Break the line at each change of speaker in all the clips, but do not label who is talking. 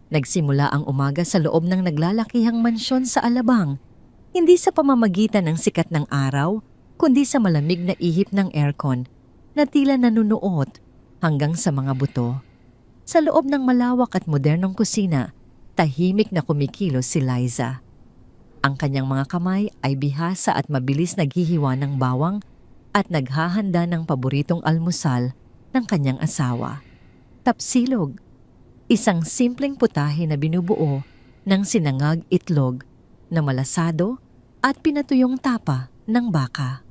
Nagsimula ang umaga sa loob ng naglalakihang mansyon sa Alabang, hindi sa pamamagitan ng sikat ng araw, kundi sa malamig na ihip ng aircon na tila nanunuot hanggang sa mga buto. Sa loob ng malawak at modernong kusina, tahimik na kumikilos si Liza. Ang kanyang mga kamay ay bihasa at mabilis naghihiwa ng bawang at naghahanda ng paboritong almusal ng kanyang asawa. Tapsilog, isang simpleng putahe na binubuo ng sinangag itlog na malasado at pinatuyong tapa ng baka.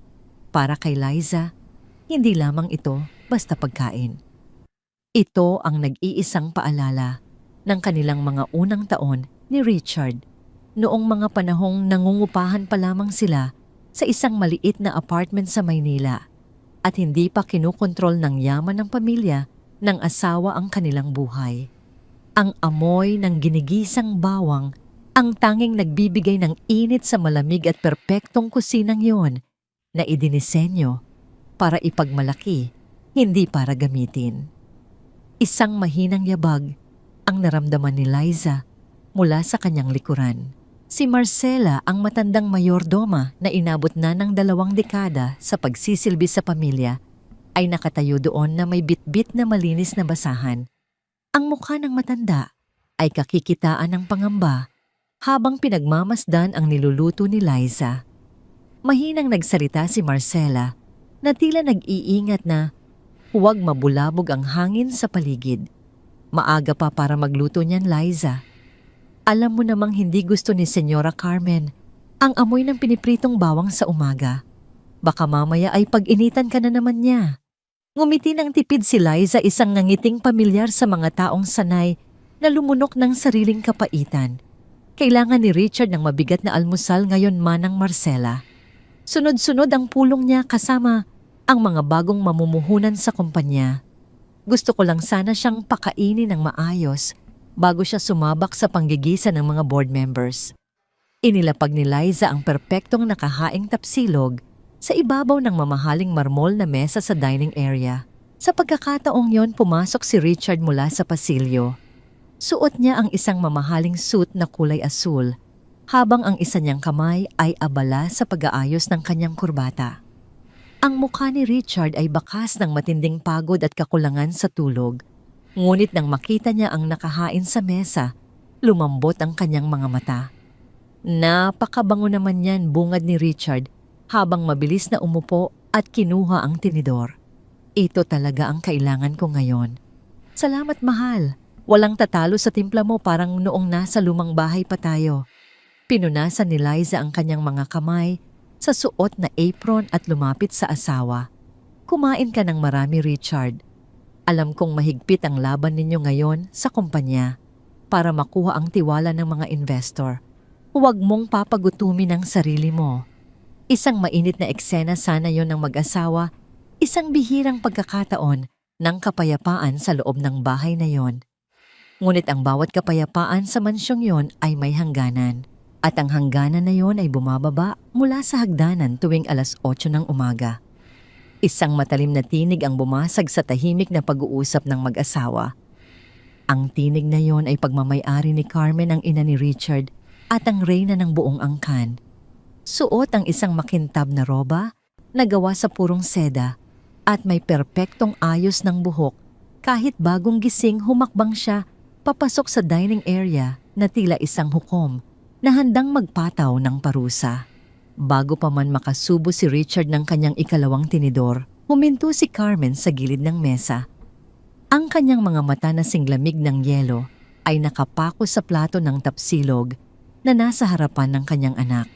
Para kay Liza, hindi lamang ito basta pagkain. Ito ang nag-iisang paalala ng kanilang mga unang taon ni Richard noong mga panahong nangungupahan pa lamang sila sa isang maliit na apartment sa Maynila at hindi pa kinukontrol ng yaman ng pamilya ng asawa ang kanilang buhay. Ang amoy ng ginigisang bawang ang tanging nagbibigay ng init sa malamig at perpektong kusinang yon na idinisenyo para ipagmalaki, hindi para gamitin. Isang mahinang yabag ang naramdaman ni Liza mula sa kanyang likuran. Si Marcela, ang matandang mayordoma na inabot na ng 2 dekada sa pagsisilbi sa pamilya, ay nakatayo doon na may bitbit na malinis na basahan. Ang mukha ng matanda ay kakikitaan ng pangamba habang pinagmamasdan ang niluluto ni Liza. Mahinang nagsalita si Marcela na tila nag-iingat na huwag mabulabog ang hangin sa paligid. Maaga pa para magluto niyan, Liza. Alam mo namang hindi gusto ni Senyora Carmen ang amoy ng pinipritong bawang sa umaga. Baka mamaya ay pag-initan ka na naman niya. Ngumiti ng tipid si Liza, isang ngangiting pamilyar sa mga taong sanay na lumunok ng sariling kapaitan. Kailangan ni Richard ng mabigat na almusal ngayon, manang Marcela. Sunod-sunod ang pulong niya kasama ang mga bagong mamumuhunan sa kumpanya. Gusto ko lang sana siyang pakainin ng maayos bago siya sumabak sa panggigisa ng mga board members. Inilapag ni Liza ang perpektong nakahaing tapsilog sa ibabaw ng mamahaling marmol na mesa sa dining area. Sa pagkakataong yon, pumasok si Richard mula sa pasilyo. Suot niya ang isang mamahaling suit na kulay asul, habang ang isa niyang kamay ay abala sa pag-aayos ng kanyang kurbata. Ang mukha ni Richard ay bakas ng matinding pagod at kakulangan sa tulog. Ngunit nang makita niya ang nakahain sa mesa, lumambot ang kanyang mga mata. Napakabango naman yan, bungad ni Richard habang mabilis na umupo at kinuha ang tinidor. Ito talaga ang kailangan ko ngayon. Salamat, mahal. Walang tatalo sa timpla mo, parang noong nasa lumang bahay pa tayo. Pinunasan ni Liza ang kanyang mga kamay sa suot na apron at lumapit sa asawa. Kumain ka ng marami, Richard. Alam kong mahigpit ang laban ninyo ngayon sa kumpanya para makuha ang tiwala ng mga investor. Huwag mong papagutumin ang sarili mo. Isang mainit na eksena sana yon ng mag-asawa, isang bihirang pagkakataon ng kapayapaan sa loob ng bahay na yon. Ngunit ang bawat kapayapaan sa mansyong yon ay may hangganan. At ang hangganan na yon ay bumababa mula sa hagdanan tuwing 8:00 ng umaga. Isang matalim na tinig ang bumasag sa tahimik na pag-uusap ng mag-asawa. Ang tinig na yon ay pagmamay-ari ni Carmen, ang ina ni Richard, at ang reyna ng buong angkan. Suot ang isang makintab na roba na gawa sa purong seda at may perpektong ayos ng buhok. Kahit bagong gising, humakbang siya papasok sa dining area na tila isang hukom na handang magpataw ng parusa. Bago pa man makasubo si Richard ng kanyang ikalawang tinidor, huminto si Carmen sa gilid ng mesa. Ang kanyang mga mata na singlamig ng yelo ay nakapako sa plato ng tapsilog na nasa harapan ng kanyang anak.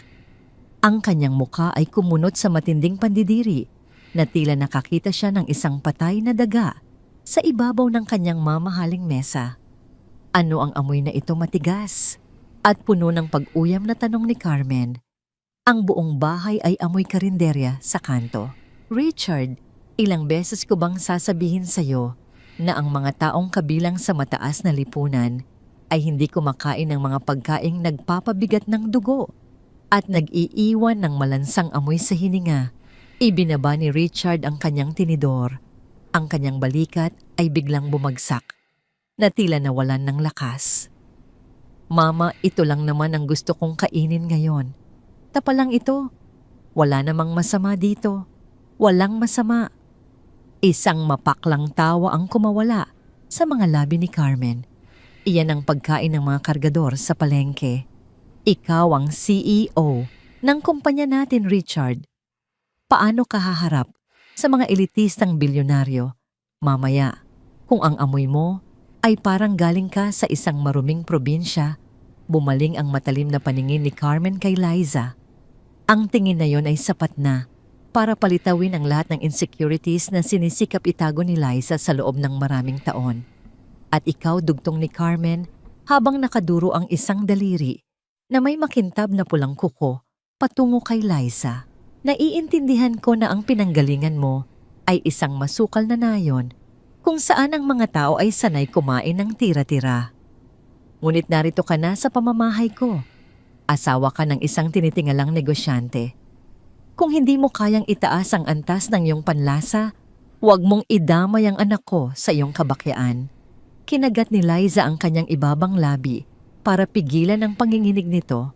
Ang kanyang mukha ay kumunot sa matinding pandidiri na tila nakakita siya ng isang patay na daga sa ibabaw ng kanyang mamahaling mesa. Ano ang amoy na ito, matigas at puno ng pag-uyam na tanong ni Carmen. Ang buong bahay ay amoy karinderya sa kanto. Richard, ilang beses ko bang sasabihin sa'yo na ang mga taong kabilang sa mataas na lipunan ay hindi kumakain ng mga pagkaing nagpapabigat ng dugo at nag-iiwan ng malansang amoy sa hininga? Ibinaba ni Richard ang kanyang tinidor. Ang kanyang balikat ay biglang bumagsak na tila nawalan ng lakas. Mama, ito lang naman ang gusto kong kainin ngayon. Tapa lang ito. Wala namang masama dito. Walang masama. Isang mapaklang tawa ang kumawala sa mga labi ni Carmen. Iyan ang pagkain ng mga kargador sa palengke. Ikaw ang CEO ng kumpanya natin, Richard. Paano ka haharap sa mga elitistang bilyonaryo? Mamaya, kung ang amoy mo ay parang galing ka sa isang maruming probinsya, bumaling ang matalim na paningin ni Carmen kay Liza. Ang tingin na yon ay sapat na para palitawin ang lahat ng insecurities na sinisikap itago ni Liza sa loob ng maraming taon. At ikaw, dugtong ni Carmen, habang nakaduro ang isang daliri na may makintab na pulang kuko patungo kay Liza. Naiintindihan ko na ang pinanggalingan mo ay isang masukal na nayon kung saan ang mga tao ay sanay kumain ng tira-tira. Ngunit narito ka na sa pamamahay ko. Asawa ka ng isang tinitingalang negosyante. Kung hindi mo kayang itaas ang antas ng iyong panlasa, huwag mong idamay ang anak ko sa iyong kabakyaan. Kinagat ni Liza ang kanyang ibabang labi para pigilan ang panginginig nito.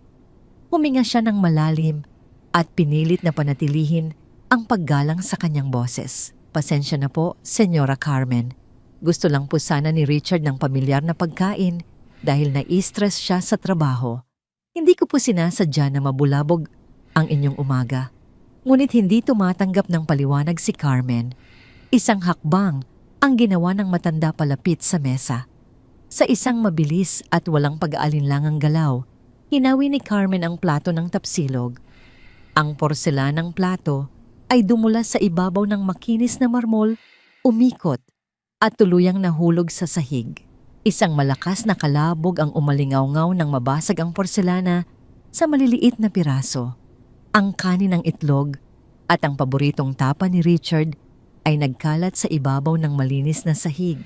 Huminga siya ng malalim at pinilit na panatilihin ang paggalang sa kanyang boses. Pasensya na po, Senyora Carmen. Gusto lang po sana ni Richard ng pamilyar na pagkain dahil na-stress siya sa trabaho. Hindi ko po sinasadya na mabulabog ang inyong umaga. Ngunit hindi tumatanggap ng paliwanag si Carmen. Isang hakbang ang ginawa ng matanda palapit sa mesa. Sa isang mabilis at walang pag-aalinlangang galaw, hinawi ni Carmen ang plato ng tapsilog. Ang porselanang plato ay dumulas sa ibabaw ng makinis na marmol, umikot at tuluyang nahulog sa sahig. Isang malakas na kalabog ang umalingaw-ngaw ng mabasag ang porselana sa maliliit na piraso. Ang kanin ng itlog at ang paboritong tapa ni Richard ay nagkalat sa ibabaw ng malinis na sahig.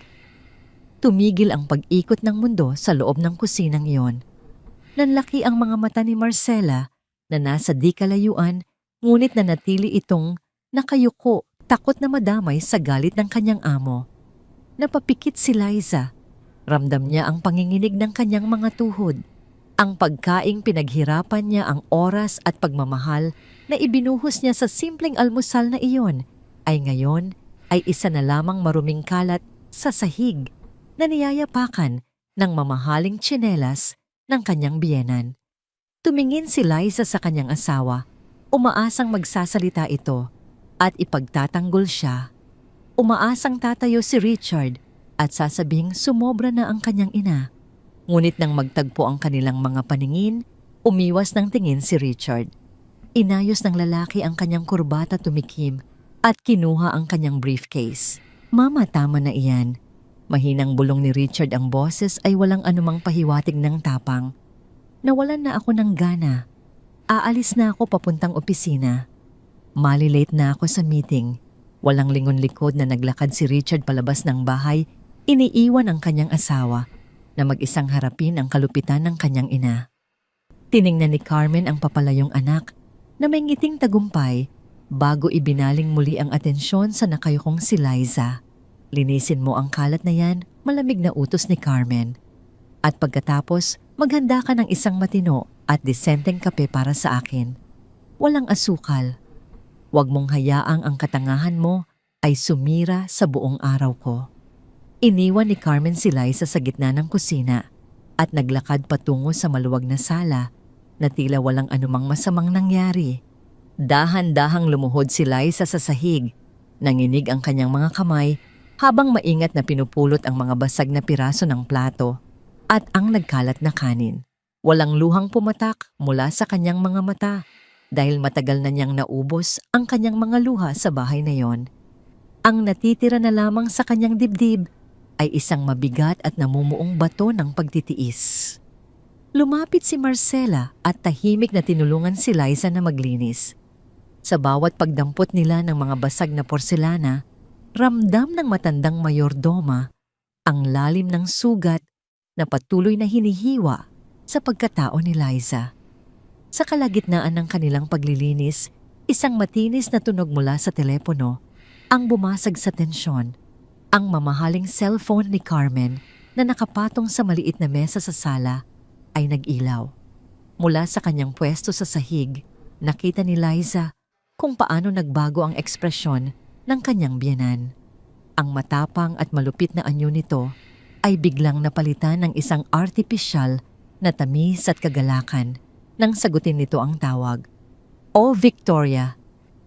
Tumigil ang pag-ikot ng mundo sa loob ng kusinang iyon. Nanlaki ang mga mata ni Marcela na nasa di kalayuan, ngunit nanatili itong nakayuko, takot na madamay sa galit ng kanyang amo. Napapikit si Liza. Ramdam niya ang panginginig ng kanyang mga tuhod. Ang pagkaing pinaghirapan niya ang oras at pagmamahal na ibinuhos niya sa simpleng almusal na iyon ay ngayon ay isa na lamang maruming kalat sa sahig na niyayapakan ng mamahaling tsinelas ng kanyang biyenan. Tumingin si Liza sa kanyang asawa, umaasang magsasalita ito at ipagtatanggol siya. Umaasang tatayo si Richard at sasabing sumobra na ang kanyang ina. Ngunit nang magtagpo ang kanilang mga paningin, umiwas ng tingin si Richard. Inayos ng lalaki ang kanyang kurbata, tumikim at kinuha ang kanyang briefcase. Mama, tama na iyan. Mahinang bulong ni Richard, ang boses ay walang anumang pahiwatig ng tapang. Nawalan na ako ng gana. Aalis na ako papuntang opisina. Malilate na ako sa meeting. Walang lingon-likod na naglakad si Richard palabas ng bahay, iniiwan ang kanyang asawa na mag-isang harapin ang kalupitan ng kanyang ina. Tiningnan ni Carmen ang papalayong anak na may ngiting tagumpay bago ibinaling muli ang atensyon sa nakayukong si Liza. Linisin mo ang kalat na yan, malamig na utos ni Carmen. At pagkatapos, maghanda ka ng isang matino at disenteng kape para sa akin. Walang asukal. Huwag mong hayaang ang katangahan mo ay sumira sa buong araw ko. Iniwan ni Carmen si Liza sa gitna ng kusina at naglakad patungo sa maluwag na sala na tila walang anumang masamang nangyari. Dahan-dahang lumuhod si Liza sa sahig. Nanginig ang kanyang mga kamay habang maingat na pinupulot ang mga basag na piraso ng plato at ang nagkalat na kanin. Walang luhang pumatak mula sa kanyang mga mata dahil matagal na niyang naubos ang kanyang mga luha sa bahay na yon. Ang natitira na lamang sa kanyang dibdib ay isang mabigat at namumuong bato ng pagtitiis. Lumapit si Marcela at tahimik na tinulungan si Liza na maglinis. Sa bawat pagdampot nila ng mga basag na porselana, ramdam ng matandang mayordoma ang lalim ng sugat na patuloy na hinihiwa sa pagkatao ni Liza. Sa kalagitnaan ng kanilang paglilinis, isang matinis na tunog mula sa telepono ang bumasag sa tensyon. Ang mamahaling cellphone ni Carmen na nakapatong sa maliit na mesa sa sala ay nag-ilaw. Mula sa kanyang pwesto sa sahig, nakita ni Liza kung paano nagbago ang ekspresyon ng kanyang biyenan. Ang matapang at malupit na anyo nito ay biglang napalitan ng isang artipisyal na tamis at kagalakan nang sagutin nito ang tawag. "Oh Victoria,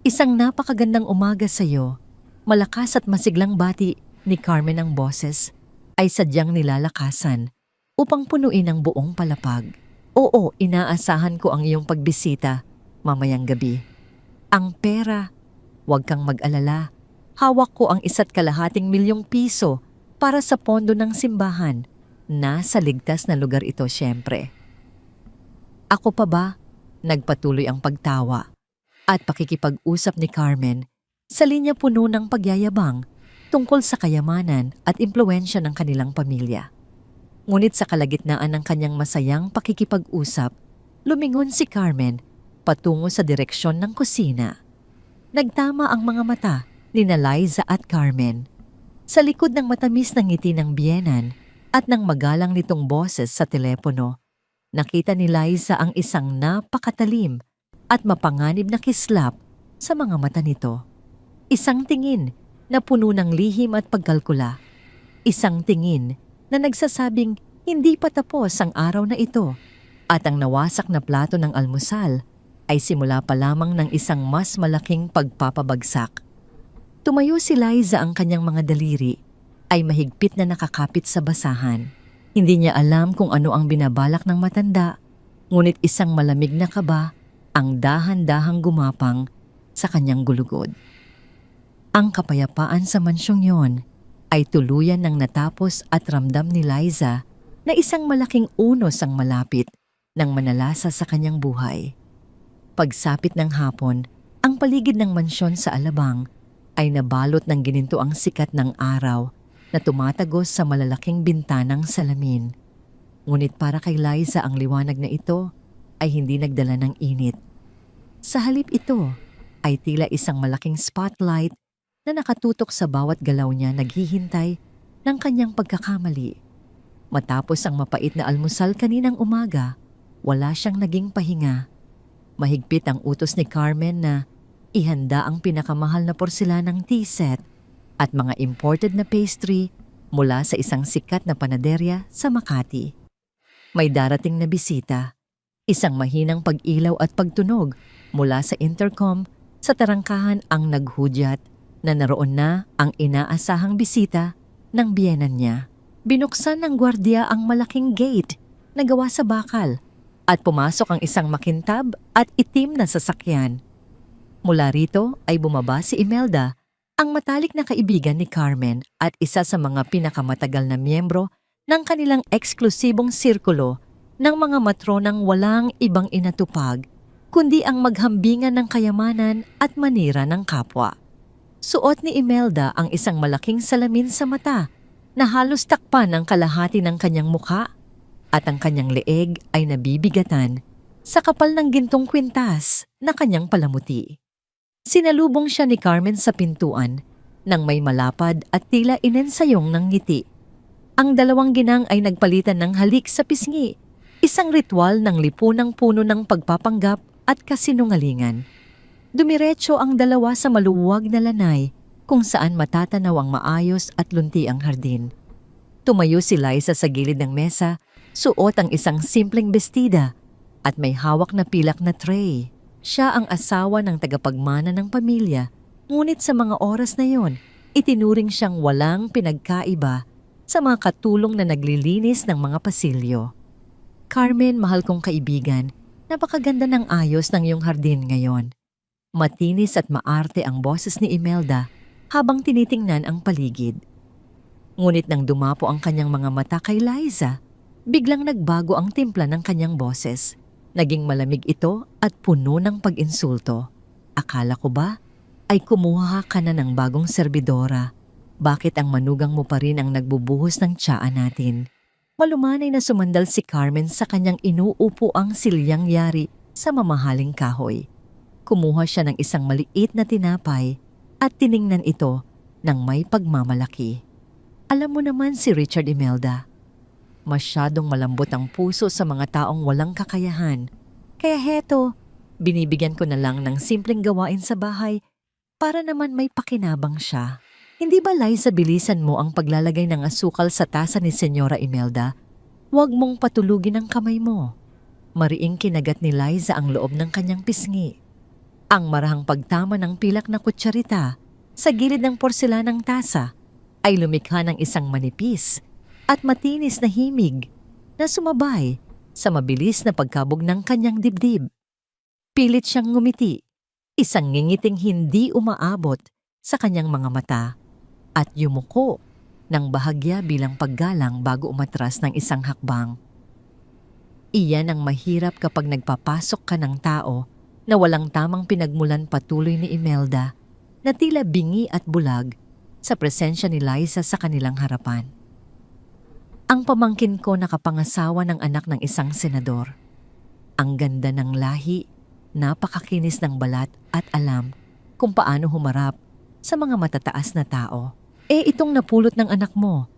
isang napakagandang umaga sa iyo." Malakas at masiglang bati ni Carmen ang boses ay sadyang nilalakasan upang punuin ang buong palapag. "Oo, inaasahan ko ang iyong pagbisita mamayang gabi. Ang pera, huwag kang mag-alala. Hawak ko ang 1.5 milyong piso para sa pondo ng simbahan. Nasa ligtas na lugar ito siyempre." "Ako pa ba?" Nagpatuloy ang pagtawa at pakikipag-usap ni Carmen sa linya puno ng pagyayabang tungkol sa kayamanan at impluwensya ng kanilang pamilya. Ngunit sa kalagitnaan ng kanyang masayang pakikipag-usap, lumingon si Carmen patungo sa direksyon ng kusina. Nagtama ang mga mata ni Liza at Carmen. Sa likod ng matamis na ngiti ng biyenan at ng magalang nitong boses sa telepono, nakita ni Liza ang isang napakatalim at mapanganib na kislap sa mga mata nito. Isang tingin na puno ng lihim at pagkalkula. Isang tingin na nagsasabing hindi pa tapos ang araw na ito at ang nawasak na plato ng almusal ay simula pa lamang ng isang mas malaking pagpapabagsak. Tumayo si Liza, ang kanyang mga daliri ay mahigpit na nakakapit sa basahan. Hindi niya alam kung ano ang binabalak ng matanda, ngunit isang malamig na kaba ang dahan-dahang gumapang sa kanyang gulugod. Ang kapayapaan sa mansyong yon ay tuluyan ng natapos at ramdam ni Liza na isang malaking unos ang malapit ng manalasa sa kanyang buhay. Pagsapit ng hapon, ang paligid ng mansyon sa Alabang ay nabalot ng ginintoang sikat ng araw na tumatagos sa malalaking bintanang salamin. Ngunit para kay Liza, ang liwanag na ito ay hindi nagdala ng init. Sa halip ito ay tila isang malaking spotlight na nakatutok sa bawat galaw niya, naghihintay ng kanyang pagkakamali. Matapos ang mapait na almusal kaninang umaga, wala siyang naging pahinga. Mahigpit ang utos ni Carmen na ihanda ang pinakamahal na porselanang tea set at mga imported na pastry mula sa isang sikat na panaderya sa Makati. May darating na bisita, isang mahinang pag-ilaw at pagtunog mula sa intercom sa tarangkahan ang naghudyat na naroon na ang inaasahang bisita ng biyenan niya. Binuksan ng gwardiya ang malaking gate na gawa sa bakal at pumasok ang isang makintab at itim na sasakyan. Mula rito ay bumaba si Imelda, ang matalik na kaibigan ni Carmen at isa sa mga pinakamatagal na miyembro ng kanilang eksklusibong sirkulo ng mga matronang walang ibang inatupag kundi ang maghambingan ng kayamanan at manira ng kapwa. Suot ni Imelda ang isang malaking salamin sa mata na halos takpan ng kalahati ng kanyang mukha at ang kanyang leeg ay nabibigatan sa kapal ng gintong kwintas na kanyang palamuti. Sinalubong siya ni Carmen sa pintuan nang may malapad at tila inensayong ng ngiti. Ang dalawang ginang ay nagpalitan ng halik sa pisngi, isang ritual ng lipunang puno ng pagpapanggap at kasinungalingan. Dumiretso ang dalawa sa maluwag na lanay kung saan matatanaw ang maayos at lunti ang hardin. Tumayo si Liza sa gilid ng mesa, suot ang isang simpleng bestida at may hawak na pilak na tray. Siya ang asawa ng tagapagmana ng pamilya, ngunit sa mga oras na yon, itinuring siyang walang pinagkaiba sa mga katulong na naglilinis ng mga pasilyo. "Carmen, mahal kong kaibigan, napakaganda ng ayos ng iyong hardin ngayon." Matinis at maarte ang boses ni Imelda habang tinitingnan ang paligid. Ngunit nang dumapo ang kanyang mga mata kay Liza, biglang nagbago ang timpla ng kanyang boses. Naging malamig ito at puno ng pag-insulto. "Akala ko ba ay kumuha ka na ng bagong serbidora? Bakit ang manugang mo pa rin ang nagbubuhos ng tsaa natin?" Malumanay na sumandal si Carmen sa kanyang inuupo ang silyang yari sa mamahaling kahoy. Kumuha siya ng isang maliit na tinapay at tiningnan ito ng may pagmamalaki. "Alam mo naman si Richard, Imelda. Masyadong malambot ang puso sa mga taong walang kakayahan. Kaya heto, binibigyan ko na lang ng simpleng gawain sa bahay para naman may pakinabang siya. Hindi ba, Liza, bilisan mo ang paglalagay ng asukal sa tasa ni Senyora Imelda? Huwag mong patulugin ang kamay mo. Mariing kinagat ni Liza ang loob ng kanyang pisngi. Ang marahang pagtama ng pilak na kutsarita sa gilid ng porselanang tasa ay lumikha ng isang manipis at matinis na himig na sumabay sa mabilis na pagkabog ng kanyang dibdib. Pilit siyang ngumiti, isang ngingiting hindi umaabot sa kanyang mga mata at yumuko ng bahagya bilang paggalang bago umatras ng isang hakbang. Iyan ang mahirap kapag nagpapasok ka ng tao na walang tamang pinagmulan, patuloy ni Imelda na tila bingi at bulag sa presensya ni Liza sa kanilang harapan. Ang pamangkin ko nakapangasawa ng anak ng isang senador. Ang ganda ng lahi, napakakinis ng balat at alam kung paano humarap sa mga matataas na tao. Itong napulot ng anak mo.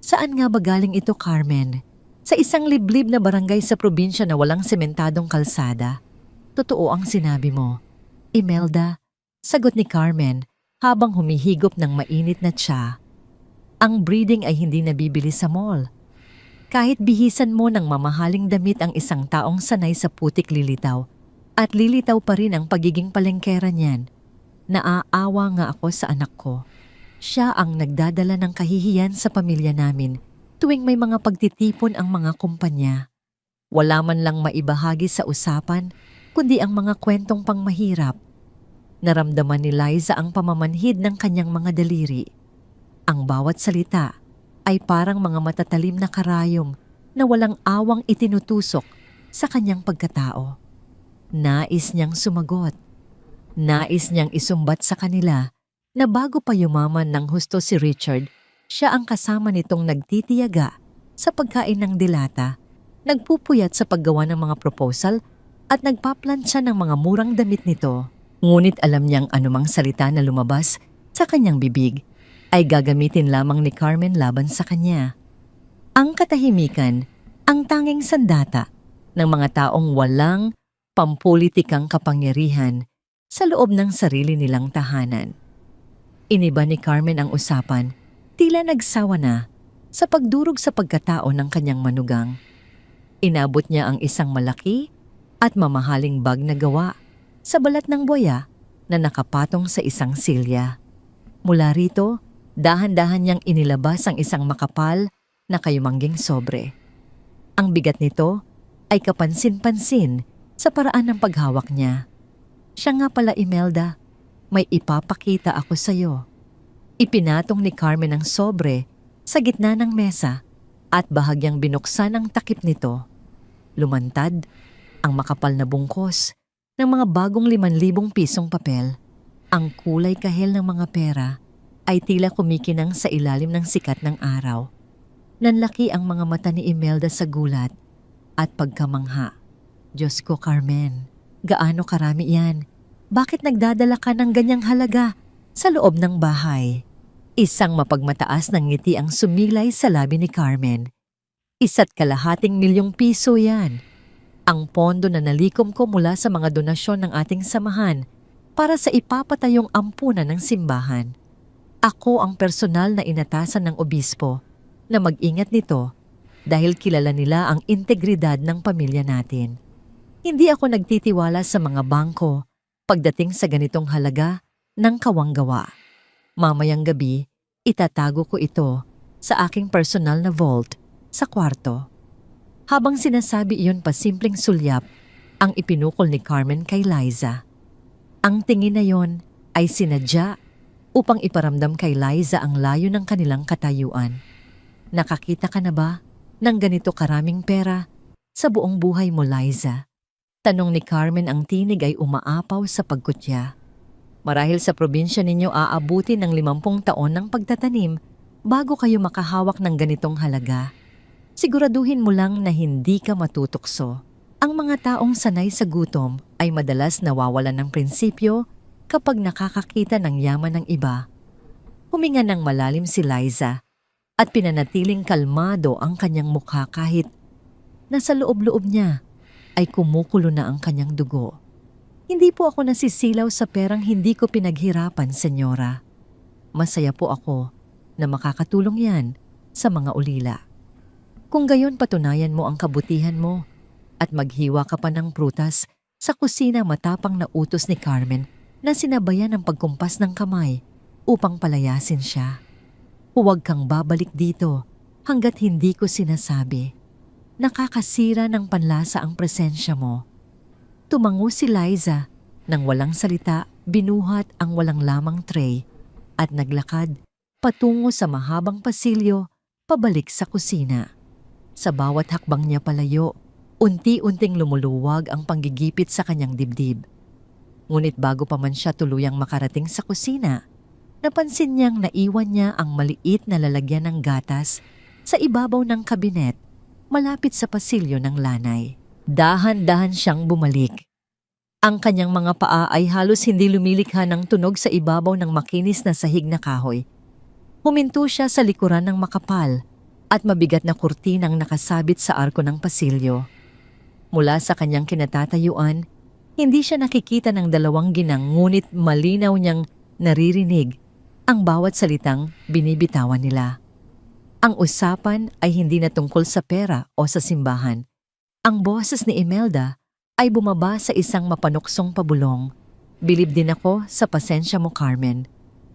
Saan nga ba galing ito, Carmen? Sa isang liblib na barangay sa probinsya na walang sementadong kalsada. Totoo ang sinabi mo. Imelda, sagot ni Carmen habang humihigop ng mainit na tsa. Ang breeding ay hindi nabibili sa mall. Kahit bihisan mo ng mamahaling damit ang isang taong sanay sa putik lilitaw, at lilitaw pa rin ang pagiging palengkera niyan. Naaawa nga ako sa anak ko. Siya ang nagdadala ng kahihiyan sa pamilya namin tuwing may mga pagtitipon ang mga kumpanya. Wala man lang maibahagi sa usapan, kundi ang mga kwentong pangmahirap. Naramdaman ni Liza ang pamamanhid ng kanyang mga daliri. Ang bawat salita ay parang mga matatalim na karayom na walang awang itinutusok sa kanyang pagkatao. Nais niyang sumagot. Nais niyang isumbat sa kanila na bago pa yumaman ng husto si Richard, siya ang kasama nitong nagtitiyaga sa pagkain ng dilata, nagpupuyat sa paggawa ng mga proposal at nagpaplansya ng mga murang damit nito. Ngunit alam niyang anumang salita na lumabas sa kanyang bibig ay gagamitin lamang ni Carmen laban sa kanya. Ang katahimikan, ang tanging sandata ng mga taong walang pampulitikang kapangyarihan sa loob ng sarili nilang tahanan. Iniba ni Carmen ang usapan, tila nagsawa na sa pagdurog sa pagkatao ng kanyang manugang. Inabot niya ang isang malaki at mamahaling bag na gawa sa balat ng boya na nakapatong sa isang silya. Mula rito, dahan-dahan niyang inilabas ang isang makapal na kayumangging sobre. Ang bigat nito ay kapansin-pansin sa paraan ng paghawak niya. Siya nga pala, Imelda, may ipapakita ako sa iyo. Ipinatong ni Carmen ang sobre sa gitna ng mesa at bahagyang binuksan ang takip nito. Lumantad ang makapal na bungkos ng mga bagong 5,000 pisong papel. Ang kulay kahel ng mga pera ay tila kumikinang sa ilalim ng sikat ng araw. Nanlaki ang mga mata ni Imelda sa gulat at pagkamangha. Diyos ko, Carmen, gaano karami yan? Bakit nagdadala ka ng ganyang halaga sa loob ng bahay? Isang mapagmataas ng ngiti ang sumilay sa labi ni Carmen. 1.2 milyong piso yan. Ang pondo na nalikom ko mula sa mga donasyon ng ating samahan para sa ipapatayong ampunan ng simbahan. Ako ang personal na inatasan ng obispo na mag-ingat nito dahil kilala nila ang integridad ng pamilya natin. Hindi ako nagtitiwala sa mga bangko pagdating sa ganitong halaga ng kawanggawa. Mamayang gabi, itatago ko ito sa aking personal na vault sa kwarto. Habang sinasabi iyon pa, simpleng sulyap ang ipinukol ni Carmen kay Liza. Ang tingin na yon ay sinadya upang iparamdam kay Liza ang layo ng kanilang katayuan. Nakakita ka na ba ng ganito karaming pera sa buong buhay mo, Liza? Tanong ni Carmen, ang tinig ay umaapaw sa pagkutya. Marahil sa probinsya ninyo aabuti ng 50 taon ng pagtatanim bago kayo makahawak ng ganitong halaga. Siguraduhin mo lang na hindi ka matutukso. Ang mga taong sanay sa gutom ay madalas nawawalan ng prinsipyo kapag nakakakita ng yaman ng iba. Huminga ng malalim si Liza at pinanatiling kalmado ang kanyang mukha kahit nasa loob-loob niya ay kumukulo na ang kanyang dugo. Hindi po ako nasisilaw sa perang hindi ko pinaghirapan, senyora. Masaya po ako na makakatulong yan sa mga ulila. Kung gayon patunayan mo ang kabutihan mo at maghiwa ka pa ng prutas sa kusina, matapang na utos ni Carmen na sinabayan ng pagkumpas ng kamay upang palayasin siya. Huwag kang babalik dito hanggat hindi ko sinasabi. Nakakasira ng panlasa ang presensya mo. Tumango si Liza nang walang salita, binuhat ang walang lamang tray at naglakad patungo sa mahabang pasilyo pabalik sa kusina. Sa bawat hakbang niya palayo, unti-unting lumuluwag ang panggigipit sa kanyang dibdib. Ngunit bago pa man siya tuluyang makarating sa kusina, napansin niyang naiwan niya ang maliit na lalagyan ng gatas sa ibabaw ng kabinet malapit sa pasilyo ng lanay. Dahan-dahan siyang bumalik. Ang kanyang mga paa ay halos hindi lumilikha ng tunog sa ibabaw ng makinis na sahig na kahoy. Huminto siya sa likuran ng makapal at mabigat na kurtinang nakasabit sa arko ng pasilyo. Mula sa kanyang kinatatayuan, hindi siya nakikita ng dalawang ginang, ngunit malinaw niyang naririnig ang bawat salitang binibitawan nila. Ang usapan ay hindi na tungkol sa pera o sa simbahan. Ang boses ni Imelda ay bumaba sa isang mapanuksong pabulong. Bilib din ako sa pasensya mo, Carmen.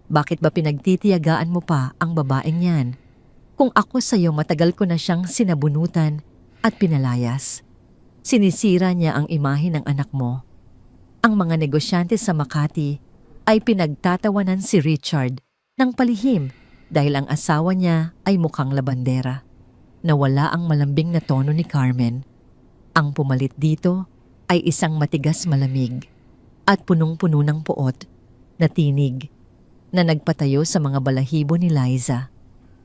Bakit ba pinagtitiyagaan mo pa ang babaeng yan? Kung ako sa'yo, matagal ko na siyang sinabunutan at pinalayas. Sinisira niya ang imahe ng anak mo. Ang mga negosyante sa Makati ay pinagtatawanan si Richard ng palihim dahil ang asawa niya ay mukhang labandera. Nawala ang malambing na tono ni Carmen. Ang pumalit dito ay isang matigas malamig at punong-puno ng puot na tinig na nagpatayo sa mga balahibo ni Liza.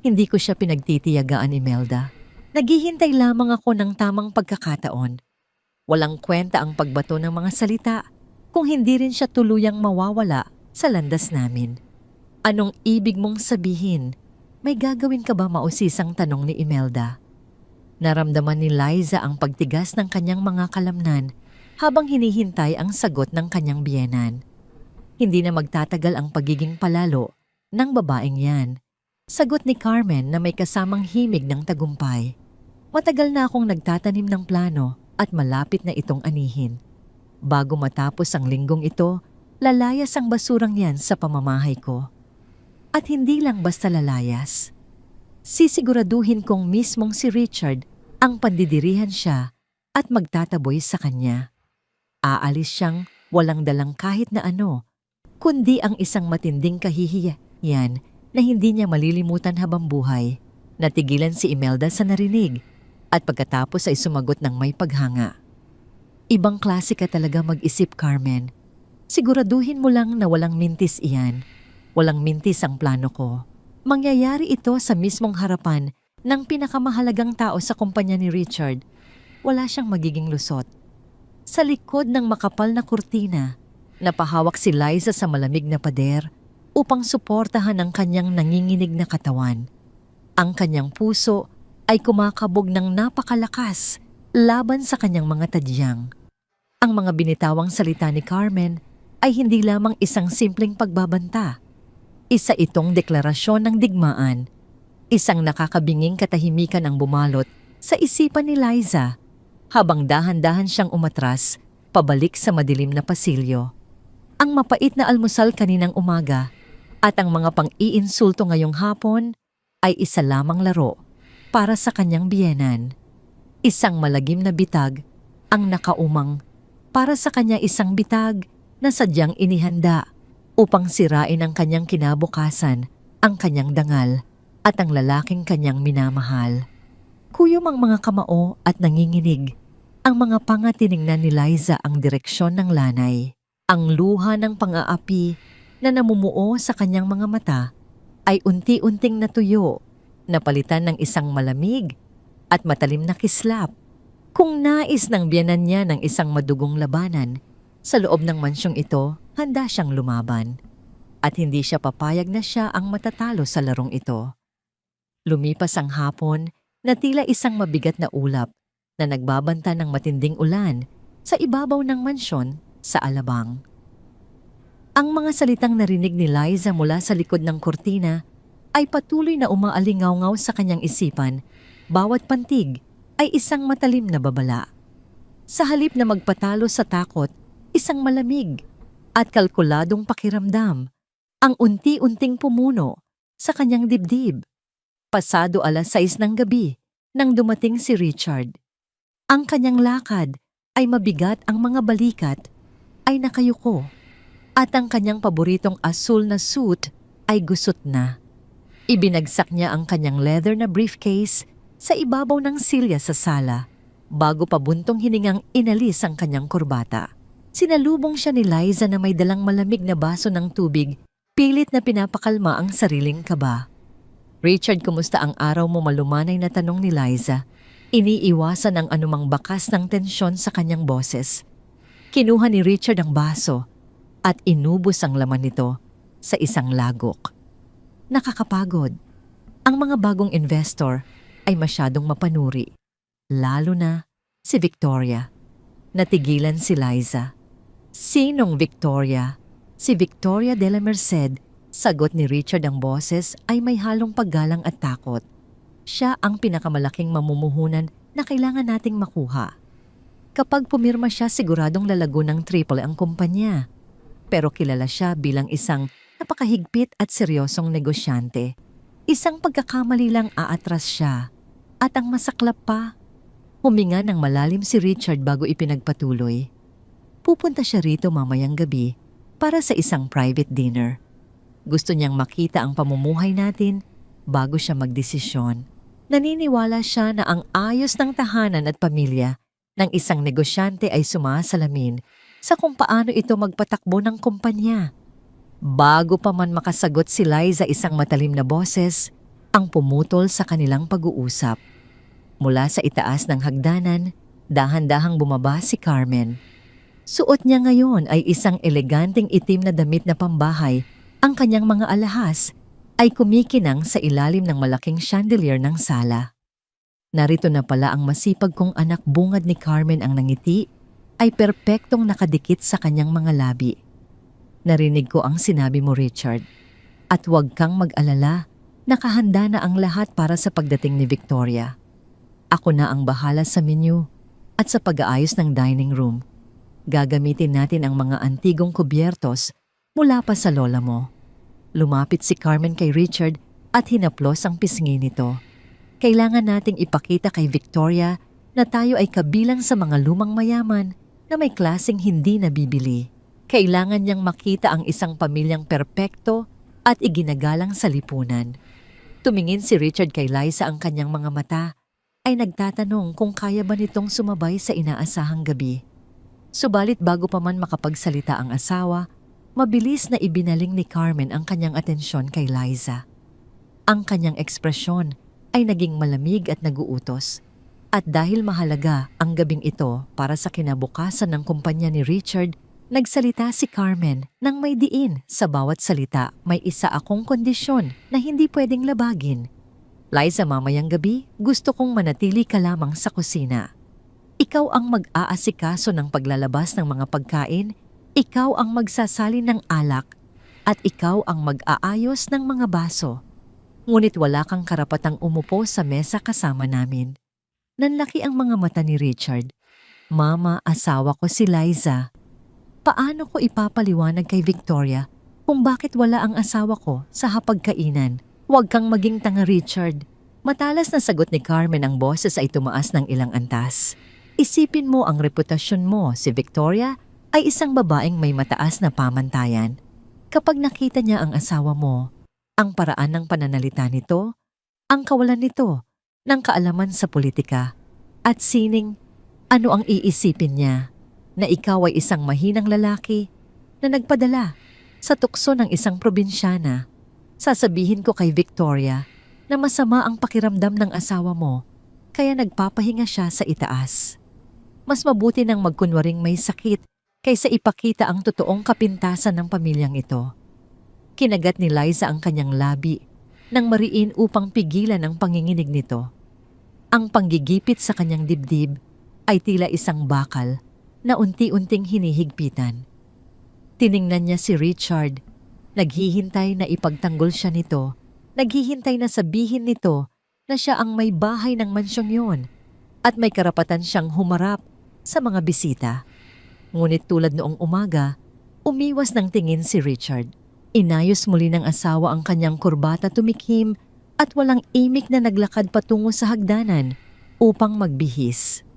Hindi ko siya pinagtitiyagaan, Imelda. Naghihintay lamang ako ng tamang pagkakataon. Walang kwenta ang pagbato ng mga salita kung hindi rin siya tuluyang mawawala sa landas namin. Anong ibig mong sabihin? May gagawin ka ba, mausisang tanong ni Imelda? Naramdaman ni Liza ang pagtigas ng kanyang mga kalamnan habang hinihintay ang sagot ng kanyang biyenan. Hindi na magtatagal ang pagiging palalo ng babaeng yan. Sagot ni Carmen na may kasamang himig ng tagumpay. Matagal na akong nagtatanim ng plano at malapit na itong anihin. Bago matapos ang linggong ito, lalayas ang basurang yan sa pamamahay ko. At hindi lang basta lalayas. Sisiguraduhin kong mismong si Richard ang pandidirihan siya at magtataboy sa kanya. Aalis siyang walang dalang kahit na ano, kundi ang isang matinding kahihiyan na hindi niya malilimutan habang buhay. Natigilan si Imelda sa narinig at pagkatapos ay sumagot ng may paghanga. Ibang klase ka talaga mag-isip, Carmen. Siguraduhin mo lang na walang mintis iyan. Walang mintis ang plano ko. Mangyayari ito sa mismong harapan ng pinakamahalagang tao sa kumpanya ni Richard. Wala siyang magiging lusot. Sa likod ng makapal na kurtina, napahawak si Liza sa malamig na pader upang suportahan ang kanyang nanginginig na katawan. Ang kanyang puso ay kumakabog ng napakalakas laban sa kanyang mga tadyang. Ang mga binitawang salita ni Carmen ay hindi lamang isang simpleng pagbabanta. Isa itong deklarasyon ng digmaan. Isang nakakabinging katahimikan ang bumalot sa isipan ni Liza habang dahan-dahan siyang umatras pabalik sa madilim na pasilyo. Ang mapait na almusal kaninang umaga at ang mga pang-iinsulto ngayong hapon ay isa lamang laro para sa kanyang biyenan. Isang malagim na bitag ang nakaumang para sa kanya, isang bitag na sadyang inihanda upang sirain ang kanyang kinabukasan, ang kanyang dangal at ang lalaking kanyang minamahal. Kuyom ang mga kamao at nanginginig. Ang mga panga tiningnan ni Liza ang direksyon ng lanay. Ang luha ng pang-aapi na namumuo sa kanyang mga mata ay unti-unting natuyo, napalitan ng isang malamig at matalim na kislap. Kung nais ng biyenan niya ng isang madugong labanan, sa loob ng mansyong ito, handa siyang lumaban. At hindi siya papayag na siya ang matatalo sa larong ito. Lumipas ang hapon na tila isang mabigat na ulap na nagbabanta ng matinding ulan sa ibabaw ng mansyon sa Alabang. Ang mga salitang narinig ni Liza mula sa likod ng kurtina ay patuloy na umaalingaw-ngaw sa kanyang isipan. Bawat pantig ay isang matalim na babala. Sa halip na magpatalo sa takot, isang malamig at kalkuladong pakiramdam ang unti-unting pumuno sa kanyang dibdib. Pasado 6:00 ng gabi nang dumating si Richard. Ang kanyang lakad ay mabigat, ang mga balikat ay nakayuko at ang kanyang paboritong asul na suit ay gusot na. Ibinagsak niya ang kanyang leather na briefcase sa ibabaw ng silya sa sala bago pabuntong hiningang inalis ang kanyang kurbata. Sinalubong siya ni Liza na may dalang malamig na baso ng tubig, pilit na pinapakalma ang sariling kaba. "Richard, kumusta ang araw mo?" Malumanay na tanong ni Liza. Iniiwasan ang anumang bakas ng tensyon sa kanyang boses. Kinuha ni Richard ang baso at inubos ang laman nito sa isang lagok. Nakakapagod. Ang mga bagong investor ay masyadong mapanuri. Lalo na si Victoria. Natigilan si Liza. "Sinong Victoria?" "Si Victoria de la Merced." Sagot ni Richard, ang boses ay may halong paggalang at takot. "Siya ang pinakamalaking mamumuhunan na kailangan nating makuha. Kapag pumirma siya, siguradong lalago ng triple ang kumpanya. Pero kilala siya bilang isang napakahigpit at seryosong negosyante. Isang pagkakamali lang aatras siya. At ang masaklap pa," huminga ng malalim si Richard bago ipinagpatuloy, "pupunta siya rito mamayang gabi para sa isang private dinner. Gusto niyang makita ang pamumuhay natin bago siya magdesisyon. Naniniwala siya na ang ayos ng tahanan at pamilya ng isang negosyante ay sumasalamin sa kung paano ito magpatakbo ng kumpanya." Bago pa man makasagot si Liza, isang matalim na boses ang pumutol sa kanilang pag-uusap. Mula sa itaas ng hagdanan, dahan-dahang bumaba si Carmen. Suot niya ngayon ay isang eleganteng itim na damit na pambahay. Ang kanyang mga alahas ay kumikinang sa ilalim ng malaking chandelier ng sala. Narito na pala ang masipag kong anak. Bungad ni Carmen, ang nangiti ay perpektong nakadikit sa kanyang mga labi. "Narinig ko ang sinabi mo, Richard. At huwag kang mag-alala, nakahanda na ang lahat para sa pagdating ni Victoria. Ako na ang bahala sa menu at sa pag-aayos ng dining room. Gagamitin natin ang mga antigong kubyertos mula pa sa lola mo." Lumapit si Carmen kay Richard at hinaplos ang pisngi nito. "Kailangan nating ipakita kay Victoria na tayo ay kabilang sa mga lumang mayaman na may klaseng hindi nabibili. Kailangan niyang makita ang isang pamilyang perpekto at iginagalang sa lipunan." Tumingin si Richard kay Liza, ang kanyang mga mata ay nagtatanong kung kaya ba nitong sumabay sa inaasahang gabi. Subalit bago pa man makapagsalita ang asawa, mabilis na ibinaling ni Carmen ang kanyang atensyon kay Liza. Ang kanyang ekspresyon ay naging malamig at naguutos. At dahil mahalaga ang gabing ito para sa kinabukasan ng kumpanya ni Richard, nagsalita si Carmen nang may diin sa bawat salita. "May isa akong kondisyon na hindi pwedeng labagin. Liza, mamayang gabi, gusto kong manatili ka lamang sa kusina. Ikaw ang mag-aasikaso ng paglalabas ng mga pagkain, ikaw ang magsasalin ng alak, at ikaw ang mag-aayos ng mga baso. Ngunit wala kang karapatang umupo sa mesa kasama namin." Nanlaki ang mga mata ni Richard. "Mama, asawa ko si Liza. Paano ko ipapaliwanag kay Victoria kung bakit wala ang asawa ko sa hapagkainan?" "Huwag kang maging tanga, Richard." Matalas na sagot ni Carmen, ang boses ay tumaas ng ilang antas. "Isipin mo ang reputasyon mo. Si Victoria ay isang babaeng may mataas na pamantayan. Kapag nakita niya ang asawa mo, ang paraan ng pananalita nito, ang kawalan nito ng kaalaman sa politika, at sining, ano ang iisipin niya? Na ikaw ay isang mahinang lalaki na nagpadala sa tukso ng isang probinsyana. Sasabihin ko kay Victoria na masama ang pakiramdam ng asawa mo, kaya nagpapahinga siya sa itaas. Mas mabuti nang magkunwaring may sakit kaysa ipakita ang totoong kapintasan ng pamilyang ito." Kinagat ni Liza ang kanyang labi ng mariin upang pigilan ang panginginig nito. Ang panggigipit sa kanyang dibdib ay tila isang bakal na unti-unting hinihigpitan. Tiningnan niya si Richard, naghihintay na ipagtanggol siya nito, naghihintay na sabihin nito na siya ang may bahay ng mansyong yon at may karapatan siyang humarap sa mga bisita. Ngunit tulad noong umaga, umiwas ng tingin si Richard. Inayos muli ng asawa ang kanyang kurbata, tumikhim at walang imik na naglakad patungo sa hagdanan upang magbihis.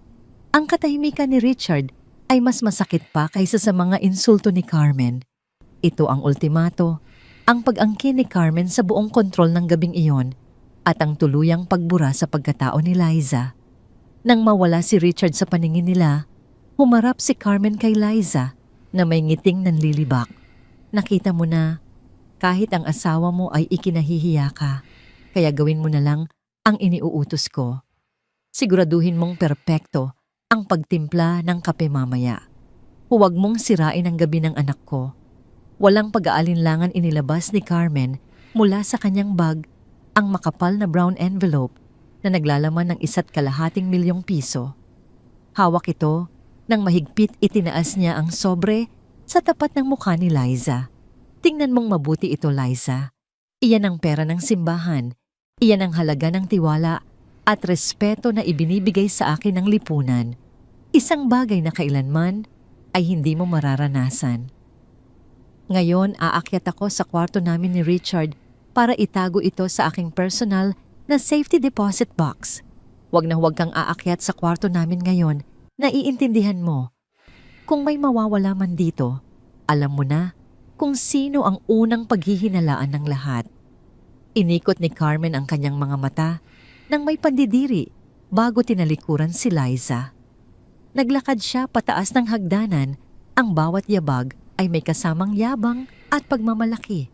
Ang katahimikan ni Richard ay mas masakit pa kaysa sa mga insulto ni Carmen. Ito ang ultimato, ang pag-angkin ni Carmen sa buong kontrol ng gabing iyon at ang tuluyang pagbura sa pagkatao ni Liza. Nang mawala si Richard sa paningin nila, humarap si Carmen kay Liza na may ngiting nanlilibak. Nakita mo na, kahit ang asawa mo ay ikinahihiya ka, kaya gawin mo na lang ang iniuutos ko. Siguraduhin mong perpekto ang pagtimpla ng kape mamaya. Huwag mong sirain ang gabi ng anak ko. Walang pag-aalinlangan inilabas ni Carmen mula sa kanyang bag ang makapal na brown envelope na naglalaman ng 1.2 milyong piso. Hawak ito, nang mahigpit itinaas niya ang sobre sa tapat ng mukha ni Liza. Tingnan mong mabuti ito, Liza. Iyan ang pera ng simbahan. Iyan ang halaga ng tiwala at respeto na ibinibigay sa akin ng lipunan. Isang bagay na kailanman ay hindi mo mararanasan. Ngayon, aakyat ako sa kwarto namin ni Richard para itago ito sa aking personal na safety deposit box. Huwag na huwag kang aakyat sa kwarto namin ngayon, naiintindihan mo. Kung may mawawala man dito, alam mo na kung sino ang unang paghihinalaan ng lahat. Inikot ni Carmen ang kanyang mga mata nang may pandidiri bago tinalikuran si Liza. Naglakad siya pataas ng hagdanan, ang bawat yabag ay may kasamang yabang at pagmamalaki.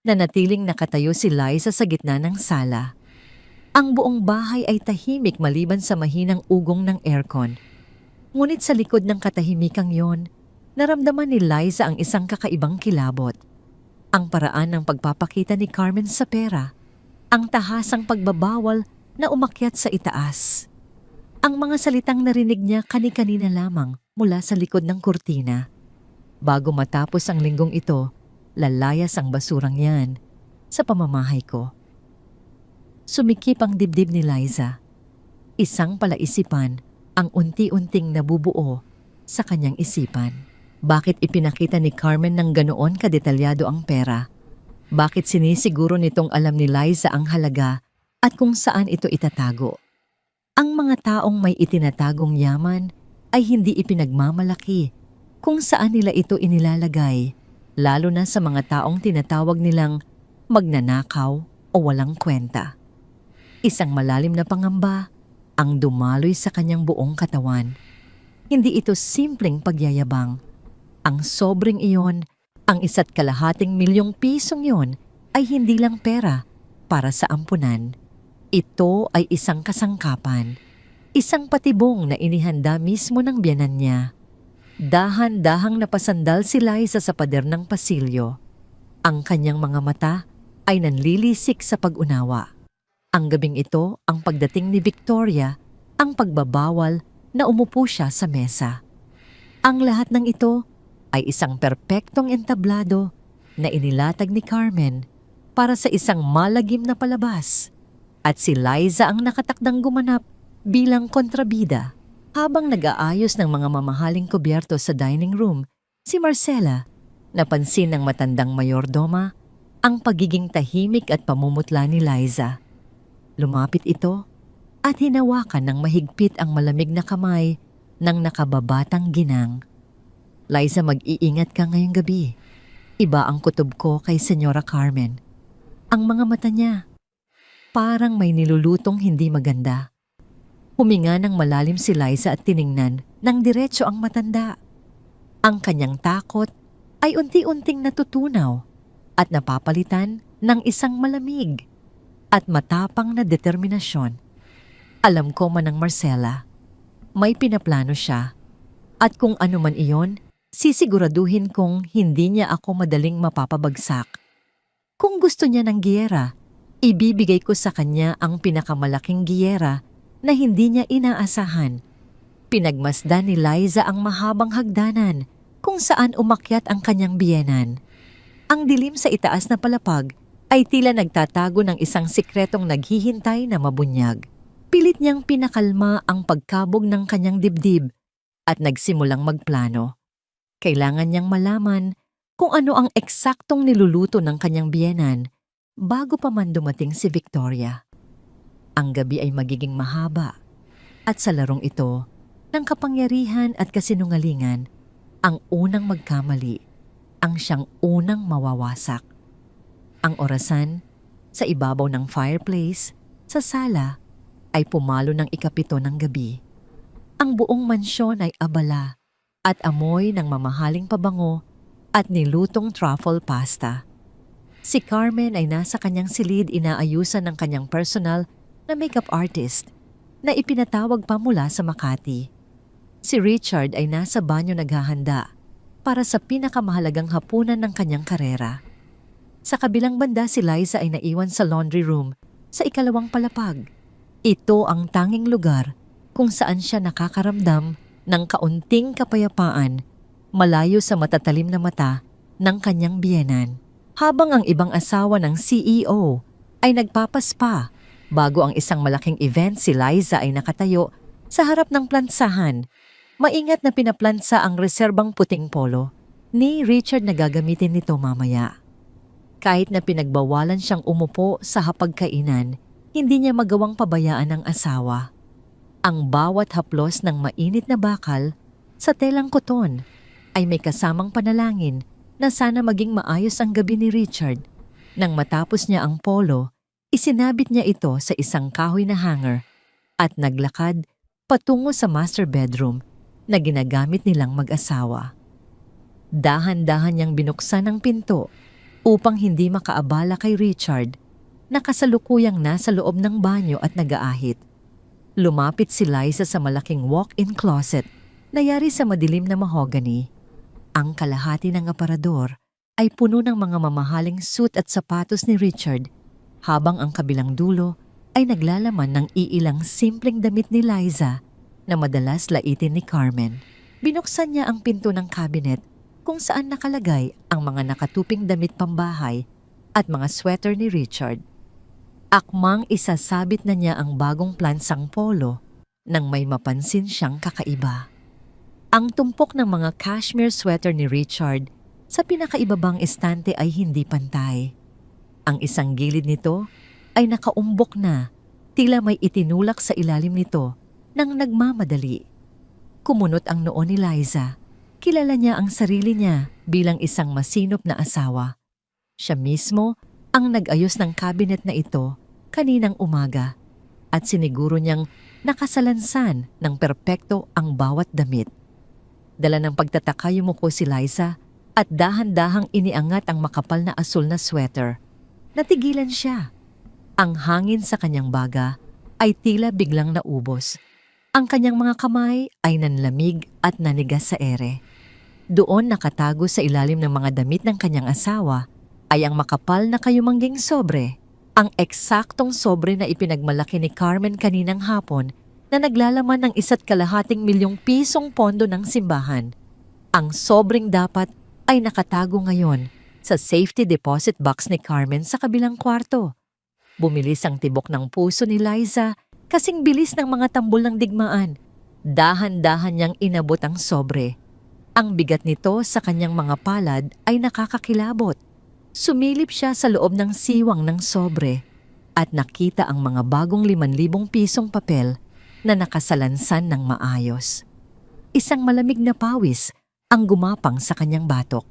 Nanatiling nakatayo si Liza sa gitna ng sala. Ang buong bahay ay tahimik maliban sa mahinang ugong ng aircon. Ngunit sa likod ng katahimikang yon, naramdaman ni Liza ang isang kakaibang kilabot. Ang paraan ng pagpapakita ni Carmen sa pera, ang tahasang pagbabawal na umakyat sa itaas. Ang mga salitang narinig niya kani-kanina lamang mula sa likod ng kurtina. Bago matapos ang linggong ito, lalayas ang basurang yan sa pamamahay ko. Sumikip ang dibdib ni Liza. Isang palaisipan ang unti-unting nabubuo sa kanyang isipan. Bakit ipinakita ni Carmen ng ganoon kadetalyado ang pera? Bakit sinisiguro nitong alam ni Liza ang halaga at kung saan ito itatago? Ang mga taong may itinatagong yaman ay hindi ipinagmamalaki kung saan nila ito inilalagay, lalo na sa mga taong tinatawag nilang magnanakaw o walang kwenta. Isang malalim na pangamba ang dumaloy sa kanyang buong katawan. Hindi ito simpleng pagyayabang. Ang sobrang iyon, ang 1.2 milyong pisong yon ay hindi lang pera para sa ampunan. Ito ay isang kasangkapan, isang patibong na inihanda mismo ng biyanan niya. Dahan-dahang napasandal si Liza sa pader ng pasilyo. Ang kanyang mga mata ay nanlilisik sa pag-unawa. Ang gabing ito, ang pagdating ni Victoria, ang pagbabawal na umupo siya sa mesa. Ang lahat ng ito ay isang perpektong entablado na inilatag ni Carmen para sa isang malagim na palabas. At si Liza ang nakatakdang gumanap bilang kontrabida. Habang nag-aayos ng mga mamahaling kubyerto sa dining room, si Marcela, napansin ng matandang mayordoma ang pagiging tahimik at pamumutla ni Liza. Lumapit ito at hinawakan ng mahigpit ang malamig na kamay ng nakababatang ginang. Liza, mag-iingat ka ngayong gabi. Iba ang kutob ko kay Senyora Carmen. Ang mga mata niya, parang may nilulutong hindi maganda. Huminga ng malalim si Liza at tiningnan ng diretso ang matanda. Ang kanyang takot ay unti-unting natutunaw at napapalitan ng isang malamig at matapang na determinasyon. Alam ko, Manang Marcela, may pinaplano siya at kung ano man iyon, sisiguraduhin kong hindi niya ako madaling mapapabagsak. Kung gusto niya ng giyera, Ibibigay ko sa kanya ang pinakamalaking giyera na hindi niya inaasahan. Pinagmasdan ni Liza ang mahabang hagdanan kung saan umakyat ang kanyang biyenan. Ang dilim sa itaas na palapag ay tila nagtatago ng isang sikretong naghihintay na mabunyag. Pilit niyang pinakalma ang pagkabog ng kanyang dibdib at nagsimulang magplano. Kailangan niyang malaman kung ano ang eksaktong niluluto ng kanyang biyenan bago pa man dumating si Victoria. Ang gabi ay magiging mahaba at sa larong ito, ng kapangyarihan at kasinungalingan, ang unang magkamali, ang siyang unang mawawasak. Ang orasan, sa ibabaw ng fireplace, sa sala, ay pumalo ng 7 ng gabi. Ang buong mansyon ay abala at amoy ng mamahaling pabango at nilutong truffle pasta. Si Carmen ay nasa kanyang silid inaayusan ng kanyang personal na makeup artist na ipinatawag pa mula sa Makati. Si Richard ay nasa banyo naghahanda para sa pinakamahalagang hapunan ng kanyang karera. Sa kabilang banda si Liza ay naiwan sa laundry room sa 2nd palapag. Ito ang tanging lugar kung saan siya nakakaramdam ng kaunting kapayapaan malayo sa matatalim na mata ng kanyang biyenan. Habang ang ibang asawa ng CEO ay nagpapaspa bago ang isang malaking event, si Liza ay nakatayo sa harap ng plansahan. Maingat na pinaplansa ang reserbang puting polo ni Richard na gagamitin nito mamaya. Kahit na pinagbawalan siyang umupo sa hapagkainan, hindi niya magawang pabayaan ang asawa. Ang bawat haplos ng mainit na bakal sa telang koton ay may kasamang panalangin na sana maging maayos ang gabi ni Richard. Nang matapos niya ang polo, isinabit niya ito sa isang kahoy na hanger at naglakad patungo sa master bedroom na ginagamit nilang mag-asawa. Dahan-dahan niyang binuksan ang pinto upang hindi makaabala kay Richard na kasalukuyang nasa loob ng banyo at nag-aahit. Lumapit si Liza sa malaking walk-in closet na yari sa madilim na mahogany. Ang kalahati ng aparador ay puno ng mga mamahaling suit at sapatos ni Richard, habang ang kabilang dulo ay naglalaman ng iilang simpleng damit ni Liza na madalas laitin ni Carmen. Binuksan niya ang pinto ng cabinet kung saan nakalagay ang mga nakatuping damit pambahay at mga sweater ni Richard. Akmang isasabit na niya ang bagong plansang polo nang may mapansin siyang kakaiba. Ang tumpok ng mga cashmere sweater ni Richard sa pinakaibabang estante ay hindi pantay. Ang isang gilid nito ay nakaumbok na, tila may itinulak sa ilalim nito nang nagmamadali. Kumunot ang noo ni Liza. Kilala niya ang sarili niya bilang isang masinop na asawa. Siya mismo ang nag-ayos ng cabinet na ito kaninang umaga at siniguro niyang nakasalansan ng perpekto ang bawat damit. Dala ng pagtataka yumuko si Liza at dahan-dahang iniangat ang makapal na asul na sweater. Natigilan siya. Ang hangin sa kanyang baga ay tila biglang naubos. Ang kanyang mga kamay ay nanlamig at nanigas sa ere. Doon nakatago sa ilalim ng mga damit ng kanyang asawa ay ang makapal na kayumangging sobre. Ang eksaktong sobre na ipinagmalaki ni Carmen kaninang hapon na naglalaman ng 1.2 milyong pisong pondo ng simbahan. Ang sobreng dapat ay nakatago ngayon sa safety deposit box ni Carmen sa kabilang kwarto. Bumilis ang tibok ng puso ni Liza kasing bilis ng mga tambol ng digmaan. Dahan-dahan niyang inabot ang sobre. Ang bigat nito sa kanyang mga palad ay nakakakilabot. Sumilip siya sa loob ng siwang ng sobre at nakita ang mga bagong 5,000 pisong papel na nakasalansan ng maayos. Isang malamig na pawis ang gumapang sa kanyang batok.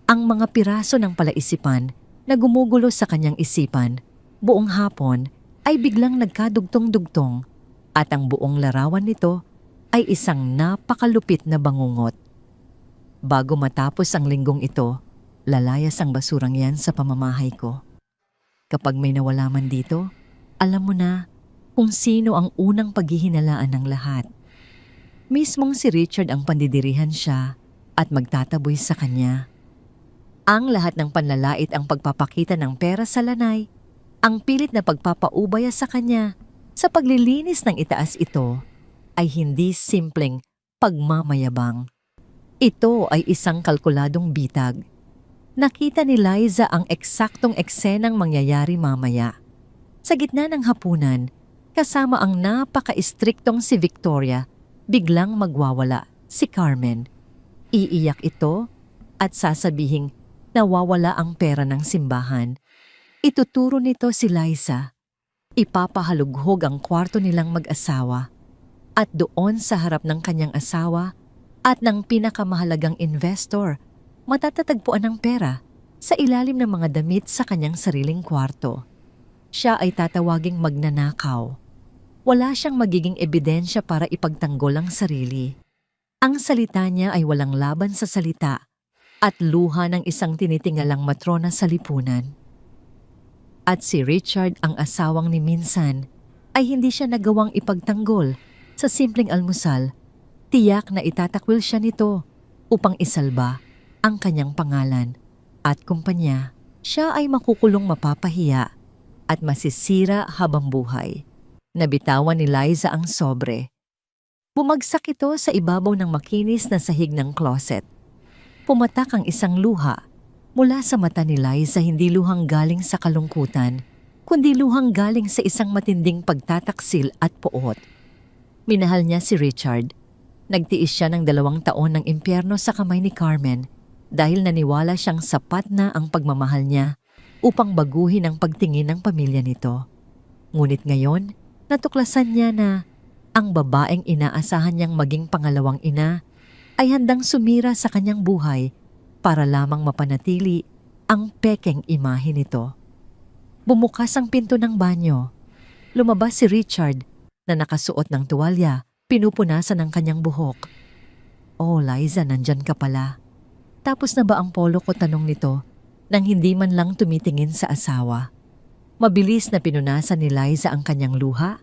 Ang mga piraso ng palaisipan na gumugulo sa kanyang isipan buong hapon ay biglang nagkadugtong-dugtong at ang buong larawan nito ay isang napakalupit na bangungot. Bago matapos ang linggong ito, lalayas ang basurang yan sa pamamahay ko. Kapag may nawala man dito, alam mo na kung sino ang unang paghihinalaan ng lahat. Mismong si Richard ang pandidirihan siya at magtataboy sa kanya. Ang lahat ng panlalait ang pagpapakita ng pera sa lanay Ang pilit na pagpapaubaya sa kanya sa paglilinis ng itaas ito ay hindi simpleng pagmamayabang. Ito ay isang kalkuladong bitag. Nakita ni Liza ang eksaktong eksenang mangyayari mamaya. Sa gitna ng hapunan, kasama ang napaka-istriktong si Victoria, biglang magwawala si Carmen. Iiyak ito at sasabihing nawawala ang pera ng simbahan. Ituturo nito si Liza. Ipapahalughog ang kwarto nilang mag-asawa at doon sa harap ng kanyang asawa at ng pinakamahalagang investor, matatatagpuan ang pera sa ilalim ng mga damit sa kanyang sariling kwarto. Siya ay tatawaging magnanakaw. Wala siyang magiging ebidensya para ipagtanggol ang sarili. Ang salita niya ay walang laban sa salita at luha ng isang tinitingalang matrona sa lipunan. At si Richard, ang asawang ni Minsan, ay hindi siya nagawang ipagtanggol sa simpleng almusal. Tiyak na itatakwil siya nito upang isalba ang kanyang pangalan at kumpanya. Siya ay makukulong mapapahiya at masisira habang buhay. Nabitawan ni Liza ang sobre. Bumagsak ito sa ibabaw ng makinis na sahig ng closet. Pumatak ang isang luha mula sa mata ni Liza, hindi luhang galing sa kalungkutan, kundi luhang galing sa isang matinding pagtataksil at poot. Minahal niya si Richard. Nagtiis siya ng 2 taon ng impyerno sa kamay ni Carmen dahil naniwala siyang sapat na ang pagmamahal niya upang baguhin ang pagtingin ng pamilya nito. Ngunit ngayon, natuklasan niya na ang babaeng inaasahan niyang maging pangalawang ina ay handang sumira sa kanyang buhay para lamang mapanatili ang pekeng imahe nito. Bumukas ang pinto ng banyo. Lumabas si Richard na nakasuot ng tuwalya, pinupunasan ang kanyang buhok. "Oh, Liza, nandyan ka pala. Tapos na ba ang polo ko?" tanong nito nang hindi man lang tumitingin sa asawa. Mabilis na pinunasan ni Liza ang kanyang luha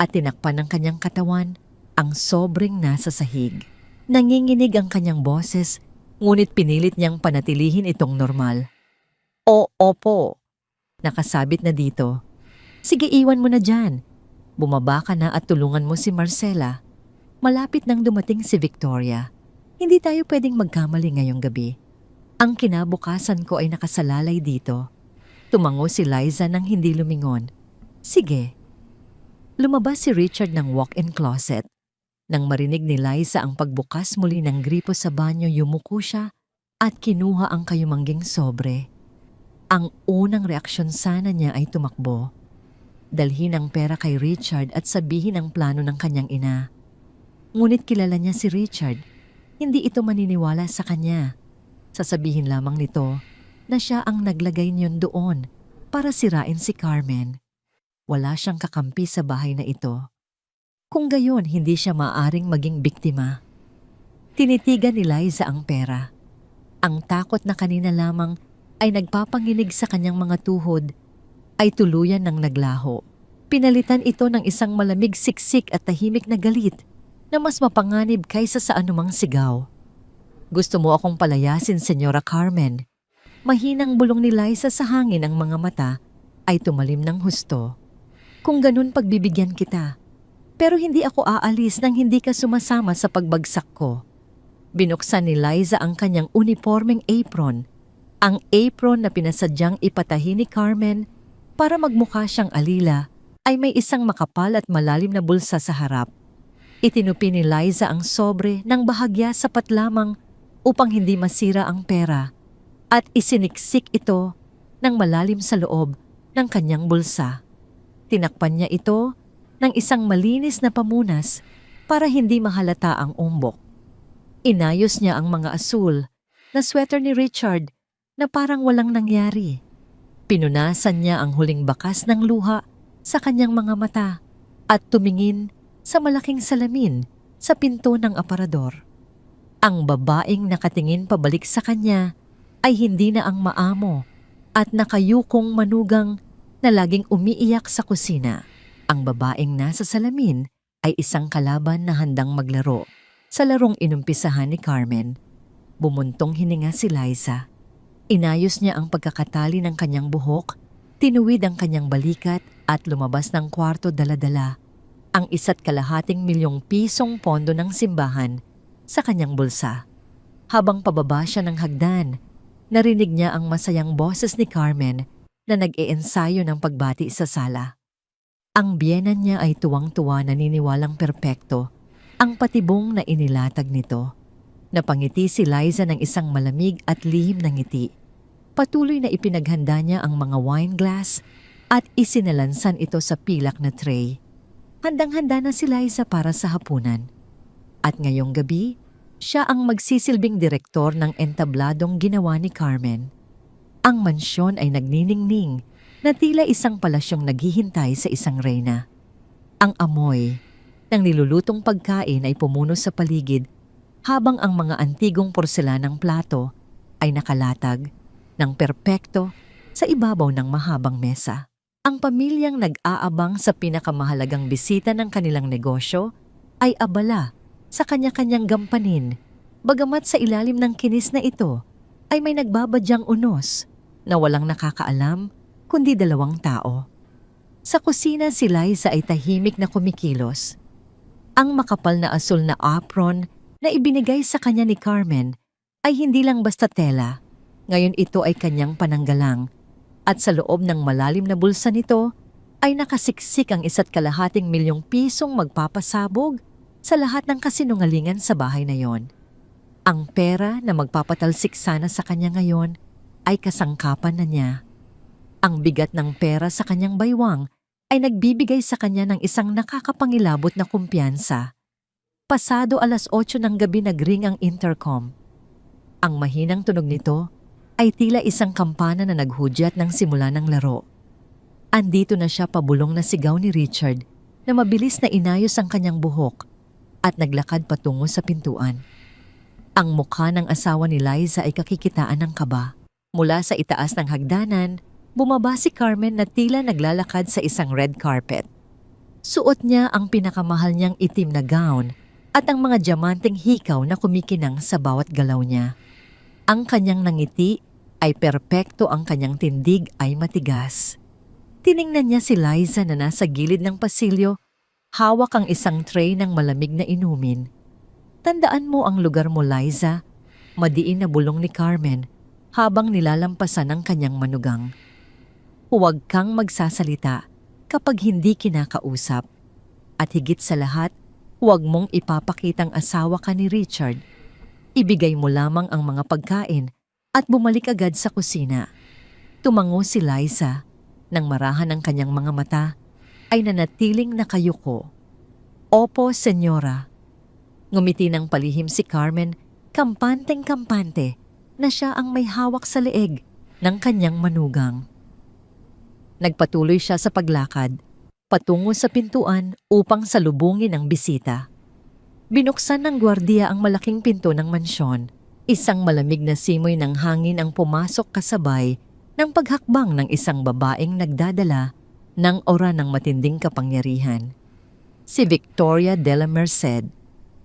at tinakpan ng kanyang katawan ang sobreng nasa sahig. Nanginginig ang kanyang boses, ngunit pinilit niyang panatilihin itong normal. Opo. Nakasabit na dito. Sige, iwan mo na dyan. Bumaba ka na at tulungan mo si Marcela. Malapit nang dumating si Victoria. Hindi tayo pwedeng magkamali ngayong gabi. Ang kinabukasan ko ay nakasalalay dito. Tumango si Liza nang hindi lumingon. Sige. Lumabas si Richard ng walk-in closet. Nang marinig ni Liza ang pagbukas muli ng gripo sa banyo, yumuko siya at kinuha ang kayumangging sobre. Ang unang reaksyon sana niya ay tumakbo. Dalhin ang pera kay Richard at sabihin ang plano ng kanyang ina. Ngunit kilala niya si Richard. Hindi ito maniniwala sa kanya. Sasabihin lamang nito na siya ang naglagay niyon doon para sirain si Carmen. Wala siyang kakampi sa bahay na ito. Kung gayon, hindi siya maaaring maging biktima. Tinitigan ni Liza ang pera. Ang takot na kanina lamang ay nagpapanginig sa kanyang mga tuhod ay tuluyan ng naglaho. Pinalitan ito ng isang malamig, siksik at tahimik na galit na mas mapanganib kaysa sa anumang sigaw. Gusto mo akong palayasin, Senyora Carmen? Mahinang bulong ni Liza sa hangin, ang mga mata ay tumalim ng husto. Kung ganun, pagbibigyan kita. Pero hindi ako aalis nang hindi ka sumasama sa pagbagsak ko. Binuksan ni Liza ang kanyang uniformeng apron. Ang apron na pinasadyang ipatahi ni Carmen para magmukha siyang alila ay may isang makapal at malalim na bulsa sa harap. Itinupi ni Liza ang sobre ng bahagya sapat lamang upang hindi masira ang pera at isiniksik ito ng malalim sa loob ng kanyang bulsa. Tinakpan niya ito ng isang malinis na pamunas para hindi mahalata ang umbok. Inayos niya ang mga asul na sweater ni Richard na parang walang nangyari. Pinunasan niya ang huling bakas ng luha sa kanyang mga mata at tumingin sa malaking salamin sa pinto ng aparador. Ang babaeng nakatingin pabalik sa kanya ay hindi na ang maamo at nakayukong manugang na laging umiiyak sa kusina. Ang babaeng nasa salamin ay isang kalaban na handang maglaro sa larong inumpisahan ni Carmen. Bumuntong hininga si Liza. Inayos niya ang pagkakatali ng kanyang buhok Tinuwid ang kanyang balikat at lumabas ng kwarto dala-dala ang 1,2 milyong pisong pondo ng simbahan sa kanyang bulsa. Habang pababa siya ng hagdan, narinig niya ang masayang boses ni Carmen na nag-iensayo ng pagbati sa sala. Ang biyenan niya ay tuwang-tuwa, naniniwalang perpekto ang patibong na inilatag nito. Napangiti si Liza ng isang malamig at lihim na ngiti. Patuloy na ipinaghanda niya ang mga wine glass at isinalansan ito sa pilak na tray. Handang-handa na si Liza para sa hapunan. At ngayong gabi, siya ang magsisilbing direktor ng entabladong ginawa ni Carmen. Ang mansyon ay nagniningning na tila isang palasyong naghihintay sa isang reyna. Ang amoy ng nilulutong pagkain ay pumuno sa paligid habang ang mga antigong porselanang plato ay nakalatag ng perpekto sa ibabaw ng mahabang mesa. Ang pamilyang nag-aabang sa pinakamahalagang bisita ng kanilang negosyo ay abala sa kanya-kanyang gampanin, bagamat sa ilalim ng kinis na ito ay may nagbabadyang unos na walang nakakaalam kundi 2 tao. Sa kusina si Liza ay tahimik na kumikilos. Ang makapal na asul na apron na ibinigay sa kanya ni Carmen ay hindi lang basta tela. Ngayon ito ay kanyang pananggalang at sa loob ng malalim na bulsa nito ay nakasiksik ang 1,2 milyong pisong magpapasabog sa lahat ng kasinungalingan sa bahay na yon. Ang pera na magpapatalsik sana sa kanya ngayon ay kasangkapan na niya. Ang bigat ng pera sa kanyang baywang ay nagbibigay sa kanya ng isang nakakapangilabot na kumpiyansa. Pasado 8:00 ng gabi nagring ang intercom. Ang mahinang tunog nito ay tila isang kampana na naghudyat ng simula ng laro. Andito na siya, pabulong na sigaw ni Richard na mabilis na inayos ang kanyang buhok at naglakad patungo sa pintuan. Ang mukha ng asawa ni Liza ay kakikitaan ng kaba. Mula sa itaas ng hagdanan, bumaba si Carmen na tila naglalakad sa isang red carpet. Suot niya ang pinakamahal niyang itim na gown at ang mga diamanteng hikaw na kumikinang sa bawat galaw niya. Ang kanyang nangiti ay perpekto, ang kanyang tindig ay matigas. Tiningnan niya si Liza na nasa gilid ng pasilyo, hawak ang isang tray ng malamig na inumin. Tandaan mo ang lugar mo, Liza, madiin na bulong ni Carmen habang nilalampasan ang kanyang manugang. Huwag kang magsasalita kapag hindi kinakausap. At higit sa lahat, huwag mong ipapakitang asawa ka ni Richard. Ibigay mo lamang ang mga pagkain at bumalik agad sa kusina. Tumango si Liza. Nang marahan ang kanyang mga mata, ay nanatiling nakayuko. Opo, senyora. Ngumiti ng palihim si Carmen, kampanteng-kampante na siya ang may hawak sa leeg ng kanyang manugang. Nagpatuloy siya sa paglakad, patungo sa pintuan upang salubungin ang bisita. Binuksan ng gwardiya ang malaking pinto ng mansyon. Isang malamig na simoy ng hangin ang pumasok kasabay ng paghakbang ng isang babaeng nagdadala ng aura ng matinding kapangyarihan. Si Victoria de la Merced.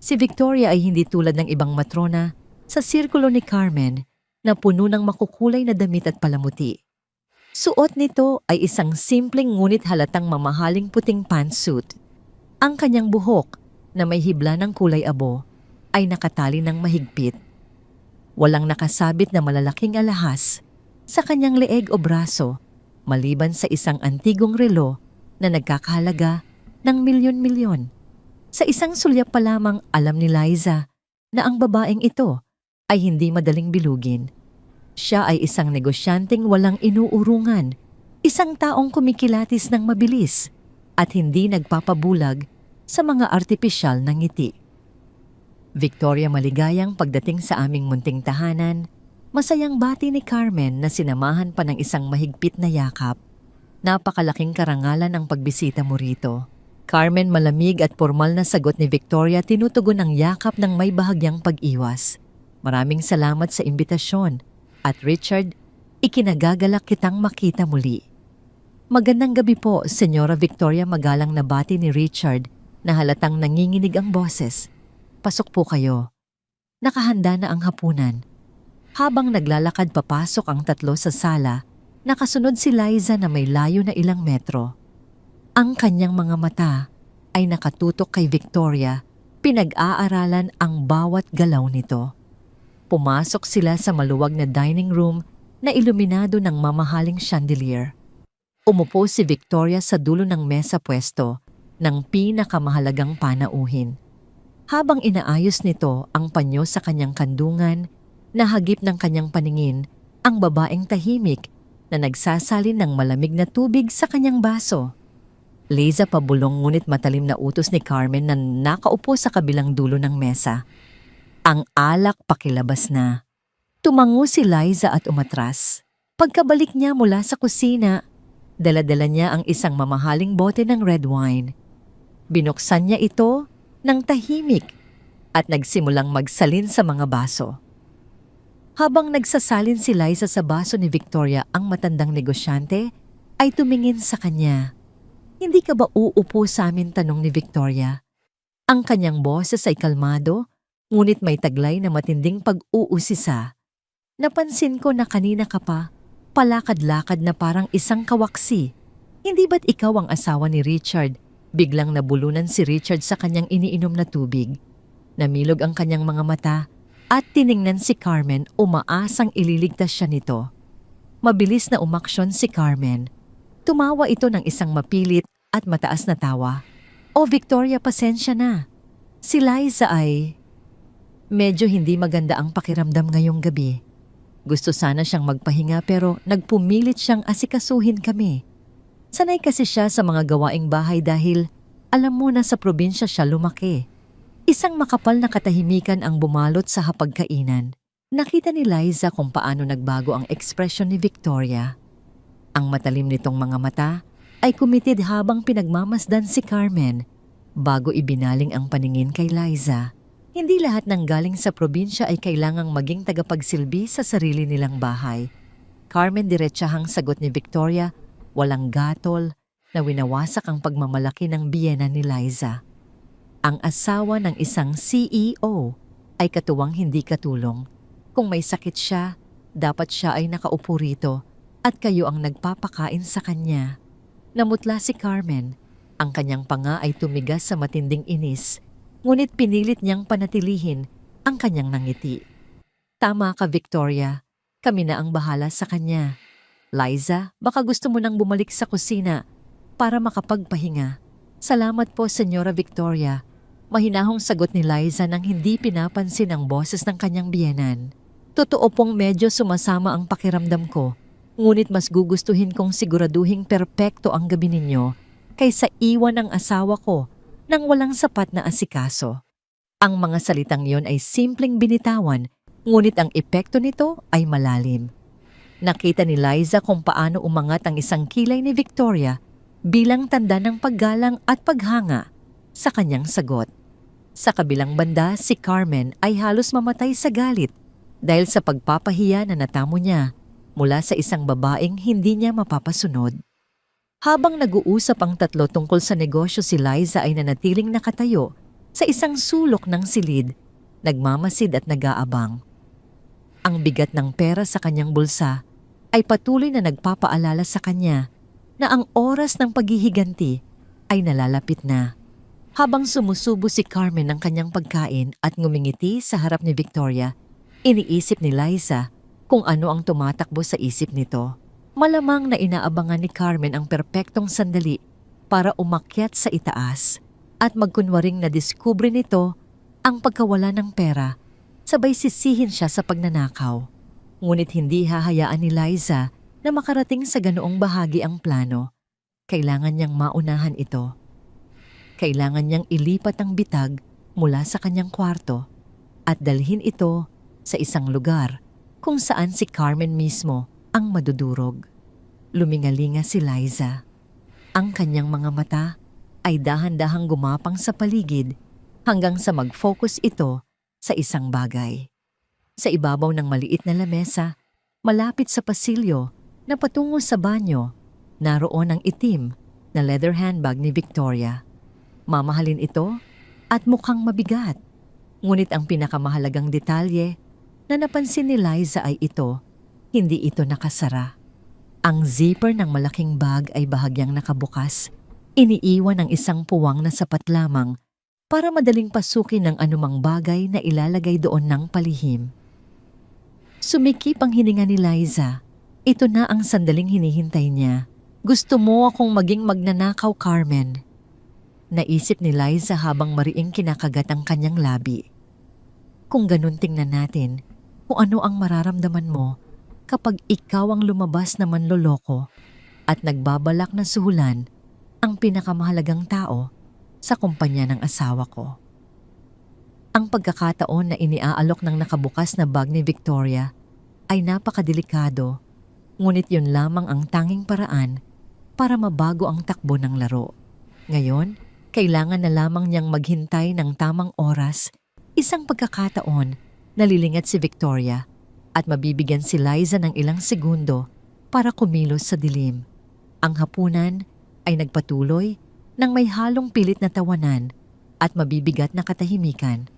Si Victoria ay hindi tulad ng ibang matrona sa sirkulo ni Carmen na puno ng makukulay na damit at palamuti. Suot nito ay isang simpleng ngunit halatang mamahaling puting pantsuit. Ang kanyang buhok na may hibla ng kulay abo ay nakatali ng mahigpit. Walang nakasabit na malalaking alahas sa kanyang leeg o braso maliban sa isang antigong relo na nagkakahalaga ng milyon-milyon. Sa isang sulyap pa lamang alam ni Liza na ang babaeng ito ay hindi madaling bilugin. Siya ay isang negosyanteng walang inuurungan, isang taong kumikilatis ng mabilis at hindi nagpapabulag sa mga artipisyal na ngiti. Victoria, maligayang pagdating sa aming munting tahanan. Masayang bati ni Carmen na sinamahan pa ng isang mahigpit na yakap. Napakalaking karangalan ang pagbisita mo rito. Carmen, malamig at formal na sagot ni Victoria, tinutugon ang yakap ng may bahagyang pag-iwas. Maraming salamat sa imbitasyon. At Richard, ikinagagalak kitang makita muli. Magandang gabi po, Senyora Victoria, magalang na bati ni Richard na halatang nanginginig ang boses. Pasok po kayo. Nakahanda na ang hapunan. Habang naglalakad papasok ang tatlo sa sala, Nakasunod si Liza na may layo na ilang metro. Ang kanyang mga mata ay nakatutok kay Victoria, pinag-aaralan ang bawat galaw nito. Pumasok sila sa maluwag na dining room na iluminado ng mamahaling chandelier. Umupo si Victoria sa dulo ng mesa pwesto ng pinakamahalagang panauhin. Habang inaayos nito ang panyo sa kanyang kandungan, nahagip ng kanyang paningin ang babaeng tahimik na nagsasalin ng malamig na tubig sa kanyang baso. Liza, pabulong ngunit matalim na utos ni Carmen na nakaupo sa kabilang dulo ng mesa. Ang alak pakilabas na. Tumango si Liza at umatras. Pagkabalik niya mula sa kusina, dala-dala niya ang isang mamahaling bote ng red wine. Binuksan niya ito ng tahimik at nagsimulang magsalin sa mga baso. Habang nagsasalin si Liza sa baso ni Victoria, ang matandang negosyante ay tumingin sa kanya. "Hindi ka ba uupo sa amin?" tanong ni Victoria. Ang kanyang boses ay kalmado, ngunit may taglay na matinding pag-uusisa. "Napansin ko na kanina ka pa, palakad-lakad na parang isang kawaksi. Hindi ba't ikaw ang asawa ni Richard?" Biglang nabulunan si Richard sa kanyang iniinom na tubig. Namilog ang kanyang mga mata at tiningnan si Carmen, umaasang ililigtas siya nito. Mabilis na umaksyon si Carmen. Tumawa ito ng isang mapilit at mataas na tawa. "Oh Victoria, pasensya na. Si Liza ay..." Medyo hindi maganda ang pakiramdam ngayong gabi. Gusto sana siyang magpahinga pero nagpumilit siyang asikasuhin kami. Sanay kasi siya sa mga gawaing bahay dahil alam mo na sa probinsya siya lumaki. Isang makapal na katahimikan ang bumalot sa hapagkainan. Nakita ni Liza kung paano nagbago ang ekspresyon ni Victoria. Ang matalim nitong mga mata ay kumitid habang pinagmamasdan si Carmen bago ibinaling ang paningin kay Liza. Hindi lahat ng galing sa probinsya ay kailangang maging tagapagsilbi sa sarili nilang bahay. Carmen, diretsahang sagot ni Victoria, walang gatol na winawasak ang pagmamalaki ng biyena ni Liza. Ang asawa ng isang CEO ay katuwang hindi katulong. Kung may sakit siya, dapat siya ay nakaupo rito at kayo ang nagpapakain sa kanya. Namutla si Carmen. Ang kanyang panga ay tumigas sa matinding inis, ngunit pinilit niyang panatilihin ang kanyang nangiti. "Tama ka, Victoria. Kami na ang bahala sa kanya. Liza, baka gusto mo nang bumalik sa kusina para makapagpahinga." "Salamat po, Senyora Victoria." Mahinahong sagot ni Liza nang hindi pinapansin ang boses ng kanyang biyenan. "Totoo pong medyo sumasama ang pakiramdam ko, ngunit mas gugustuhin kong siguraduhing perpekto ang gabi ninyo kaysa iwan ang asawa ko nang walang sapat na asikaso." Ang mga salitang yon ay simpleng binitawan, ngunit ang epekto nito ay malalim. Nakita ni Liza kung paano umangat ang isang kilay ni Victoria bilang tanda ng paggalang at paghanga sa kanyang sagot. Sa kabilang banda, si Carmen ay halos mamatay sa galit dahil sa pagpapahiya na natamo niya mula sa isang babaeng hindi niya mapapasunod. Habang nag-uusap ang tatlo tungkol sa negosyo, si Liza ay nanatiling nakatayo sa isang sulok ng silid, nagmamasid at nag-aabang. Ang bigat ng pera sa kanyang bulsa ay patuloy na nagpapaalala sa kanya na ang oras ng paghihiganti ay nalalapit na. Habang sumusubo si Carmen ng kanyang pagkain at ngumingiti sa harap ni Victoria, iniisip ni Liza kung ano ang tumatakbo sa isip nito. Malamang na inaabangan ni Carmen ang perpektong sandali para umakyat sa itaas at magkunwaring nadiskubre nito ang pagkawala ng pera, sabay sisihin siya sa pagnanakaw. Ngunit hindi hahayaan ni Liza na makarating sa ganoong bahagi ang plano. Kailangan niyang maunahan ito. Kailangan niyang ilipat ang bitag mula sa kanyang kwarto at dalhin ito sa isang lugar kung saan si Carmen mismo ang madudurog. Lumingalinga si Liza. Ang kanyang mga mata ay dahan-dahang gumapang sa paligid hanggang sa mag-focus ito sa isang bagay. Sa ibabaw ng maliit na lamesa, malapit sa pasilyo na patungo sa banyo, naroon ang itim na leather handbag ni Victoria. Mamahalin ito at mukhang mabigat. Ngunit ang pinakamahalagang detalye na napansin ni Liza ay ito, hindi ito nakasara. Ang zipper ng malaking bag ay bahagyang nakabukas. Iniiwan ang isang puwang na sapat lamang para madaling pasukin ng anumang bagay na ilalagay doon ng palihim. Sumikip ang hininga ni Liza. Ito na ang sandaling hinihintay niya. Gusto mo akong maging magnanakaw, Carmen? Naisip ni Liza habang mariing kinakagat ang kanyang labi. Kung ganun tingnan natin, kung ano ang mararamdaman mo kapag ikaw ang lumabas na manloloko at nagbabalak na suhulan ang pinakamahalagang tao sa kumpanya ng asawa ko. Ang pagkakataon na iniaalok ng nakabukas na bag ni Victoria ay napakadelikado, ngunit yun lamang ang tanging paraan para mabago ang takbo ng laro. Ngayon, kailangan na lamang niyang maghintay ng tamang oras, isang pagkakataon na lilingat si Victoria at mabibigyan si Liza ng ilang segundo para kumilos sa dilim. Ang hapunan ay nagpatuloy ng may halong pilit na tawanan at mabibigat na katahimikan.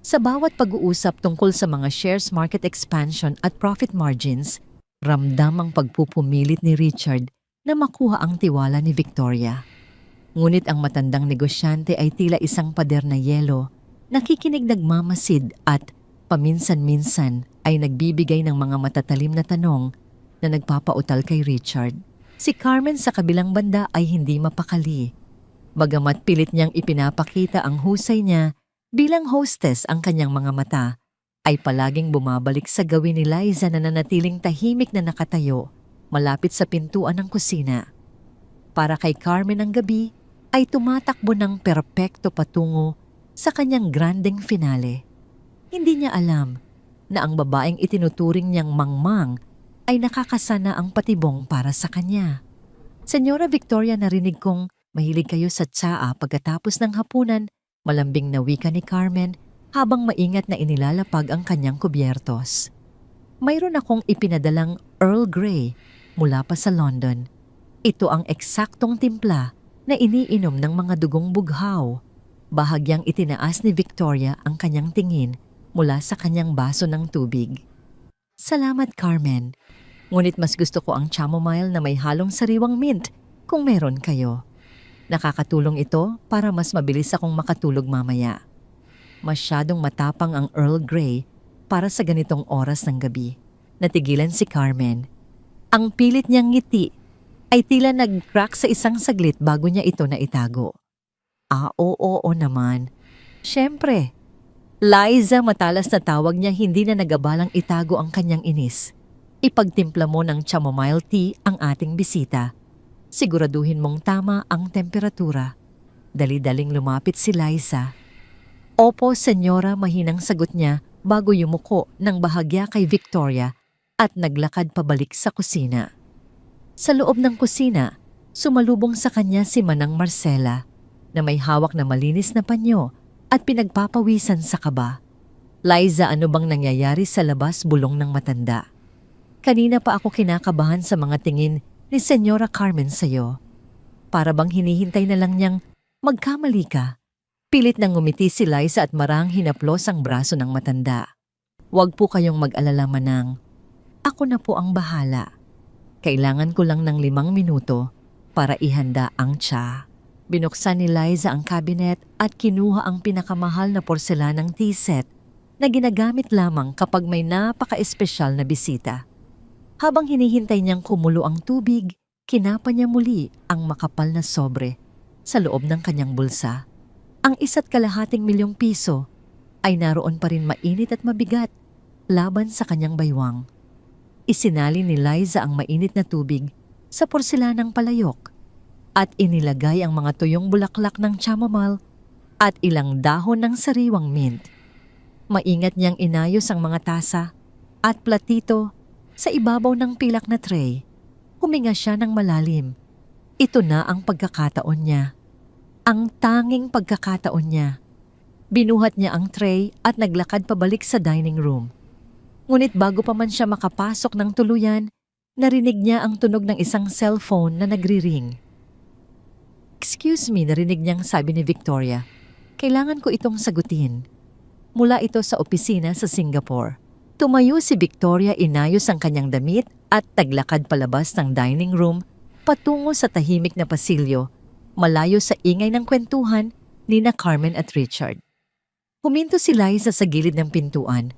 Sa bawat pag-uusap tungkol sa mga shares market expansion at profit margins, ramdam ang pagpupumilit ni Richard na makuha ang tiwala ni Victoria. Ngunit ang matandang negosyante ay tila isang pader na yelo, nakikinig nagmamasid at paminsan-minsan ay nagbibigay ng mga matatalim na tanong na nagpapautal kay Richard. Si Carmen sa kabilang banda ay hindi mapakali. Bagamat pilit niyang ipinapakita ang husay niya bilang hostess ang kanyang mga mata, ay palaging bumabalik sa gawin ni Liza na nanatiling tahimik na nakatayo malapit sa pintuan ng kusina. Para kay Carmen ang gabi ay tumatakbo ng perpekto patungo sa kanyang grandeng finale. Hindi niya alam na ang babaeng itinuturing niyang mangmang ay nakakasana ang patibong para sa kanya. Senyora Victoria, narinig kong mahilig kayo sa tsaa pagkatapos ng hapunan, malambing na wika ni Carmen habang maingat na inilalapag ang kanyang kubyertos. Mayroon akong ipinadalang Earl Grey mula pa sa London. Ito ang eksaktong timpla na iniinom ng mga dugong bughaw. Bahagyang itinaas ni Victoria ang kanyang tingin mula sa kanyang baso ng tubig. Salamat, Carmen. Ngunit mas gusto ko ang chamomile na may halong sariwang mint kung meron kayo. Nakakatulong ito para mas mabilis akong makatulog mamaya. Masyadong matapang ang Earl Grey para sa ganitong oras ng gabi. Natigilan si Carmen. Ang pilit niyang ngiti ay tila nag-crack sa isang saglit bago niya ito naitago. Oo naman. Siyempre. Liza, matalas na tawag niya, hindi na nagabalang itago ang kanyang inis. Ipagtimpla mo ng chamomile tea ang ating bisita. Siguraduhin mong tama ang temperatura. Dali-daling lumapit si Liza. Opo, senyora, mahinang sagot niya bago yumuko ng bahagya kay Victoria at naglakad pabalik sa kusina. Sa loob ng kusina, sumalubong sa kanya si Manang Marcela na may hawak na malinis na panyo at pinagpapawisan sa kaba. Liza, ano bang nangyayari sa labas? Bulong ng matanda. Kanina pa ako kinakabahan sa mga tingin ni Senyora Carmen sa'yo. Para bang hinihintay na lang niyang magkamali ka. Pilit nang ngumiti si Liza at marang hinaplos ang braso ng matanda. Huwag po kayong mag-alala, Manang. Ako na po ang bahala. Kailangan ko lang ng 5 minuto para ihanda ang tsa. Binuksan ni Liza ang cabinet at kinuha ang pinakamahal na porselanang tea set na ginagamit lamang kapag may napaka-espesyal na bisita. Habang hinihintay niyang kumulo ang tubig, kinapa niya muli ang makapal na sobre sa loob ng kanyang bulsa. Ang 1.2 milyong piso ay naroon pa rin mainit at mabigat laban sa kanyang baywang. Isinali ni Liza ang mainit na tubig sa porselanang palayok at inilagay ang mga tuyong bulaklak ng chamomile at ilang dahon ng sariwang mint. Maingat niyang inayos ang mga tasa at platito sa ibabaw ng pilak na tray. Huminga siya ng malalim. Ito na ang pagkakataon niya. Ang tanging pagkakataon niya. Binuhat niya ang tray at naglakad pabalik sa dining room. Ngunit bago pa man siya makapasok ng tuluyan, narinig niya ang tunog ng isang cellphone na nagri-ring. Excuse me, narinig niyang sabi ni Victoria. Kailangan ko itong sagutin. Mula ito sa opisina sa Singapore. tumayo si Victoria, inayos ang kanyang damit at taglakad palabas ng dining room patungo sa tahimik na pasilyo, malayo sa ingay ng kwentuhan ni na Carmen at Richard. Huminto si Liza sa gilid ng pintuan.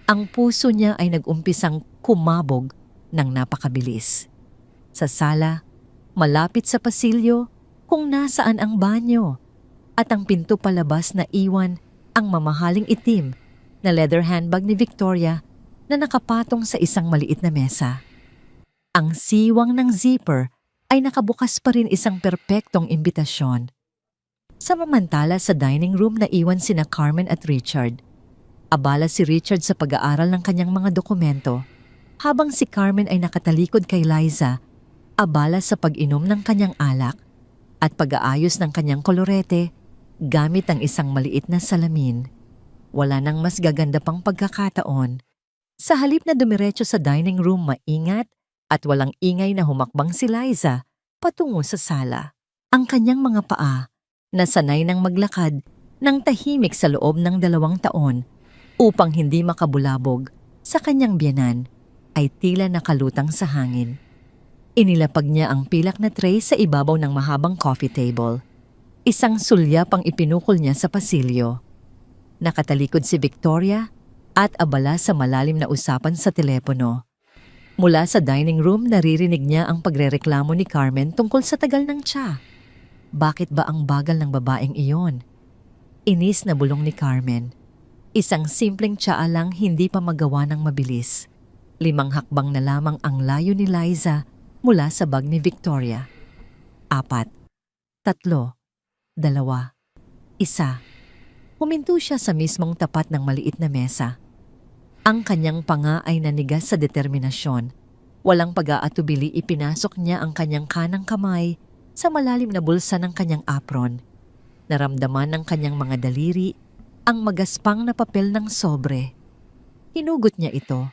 Ang puso niya ay nag-umpisang kumabog ng napakabilis. Sa sala, malapit sa pasilyo, kung nasaan ang banyo, at ang pinto palabas na iwan ang mamahaling itim na leather handbag ni Victoria na nakapatong sa isang maliit na mesa. Ang siwang ng zipper ay nakabukas pa rin, isang perpektong imbitasyon. Samantala sa dining room na iwan sina Carmen at Richard. Abala si Richard sa pag-aaral ng kanyang mga dokumento, habang si Carmen ay nakatalikod kay Liza, abala sa pag-inom ng kanyang alak at pag-aayos ng kanyang kolorete gamit ang isang maliit na salamin. Wala nang mas gaganda pang pagkakataon. Sa halip na dumiretso sa dining room, maingat at walang ingay na humakbang si Liza patungo sa sala. Ang kanyang mga paa, na sanay ng maglakad ng tahimik sa loob ng 2 taon upang hindi makabulabog sa kanyang biyanan, ay tila nakalutang sa hangin. Inilapag niya ang pilak na tray sa ibabaw ng mahabang coffee table. Isang sulyap ang ipinukol niya sa pasilyo. Nakatalikod si Victoria at abala sa malalim na usapan sa telepono. Mula sa dining room, naririnig niya ang pagrereklamo ni Carmen tungkol sa tagal ng tsa. Bakit ba ang bagal ng babaeng iyon? Inis na bulong ni Carmen. Isang simpleng tsaa lang, hindi pa magawa ng mabilis. 5 hakbang na lamang ang layo ni Liza mula sa bag ni Victoria. 4, 3, 2, 1. Huminto siya sa mismong tapat ng maliit na mesa. Ang kanyang panga ay nanigas sa determinasyon. Walang pag-aatubili, ipinasok niya ang kanyang kanang kamay sa malalim na bulsa ng kanyang apron. Naramdaman ng kanyang mga daliri ang magaspang na papel ng sobre. Hinugot niya ito.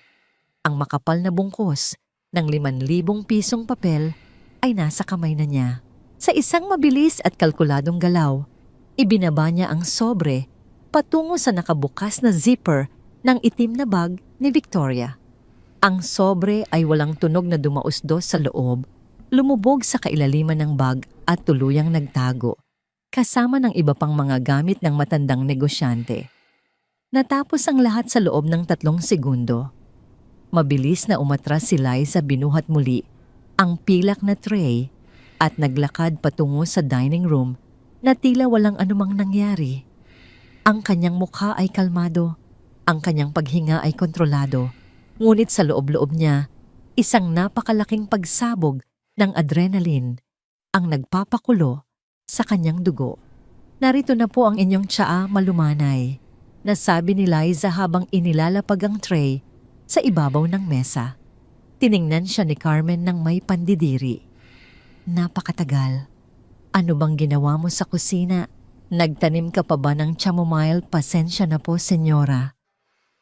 Ang makapal na bungkos ng 5,000 pisong papel ay nasa kamay na niya. Sa isang mabilis at kalkuladong galaw, ibinaba niya ang sobre patungo sa nakabukas na zipper ng itim na bag ni Victoria. Ang sobre ay walang tunog na dumausdos sa loob, lumubog sa kailaliman ng bag at tuluyang nagtago, kasama ng iba pang mga gamit ng matandang negosyante. Natapos ang lahat sa loob ng 3 segundo. Mabilis na umatras si Liza, binuhat muli ang pilak na tray at naglakad patungo sa dining room na tila walang anumang nangyari. Ang kanyang mukha ay kalmado, ang kanyang paghinga ay kontrolado, ngunit sa loob-loob niya, isang napakalaking pagsabog ng adrenaline ang nagpapakulo sa kanyang dugo. Narito na po ang inyong tsaa, malumanay, nasabi ni Liza habang inilalapag ang tray sa ibabaw ng mesa. Tiningnan siya ni Carmen ng may pandidiri. Napakatagal. Ano bang ginawa mo sa kusina? Nagtanim ka pa ba ng chamomile? Pasensya na po, senyora.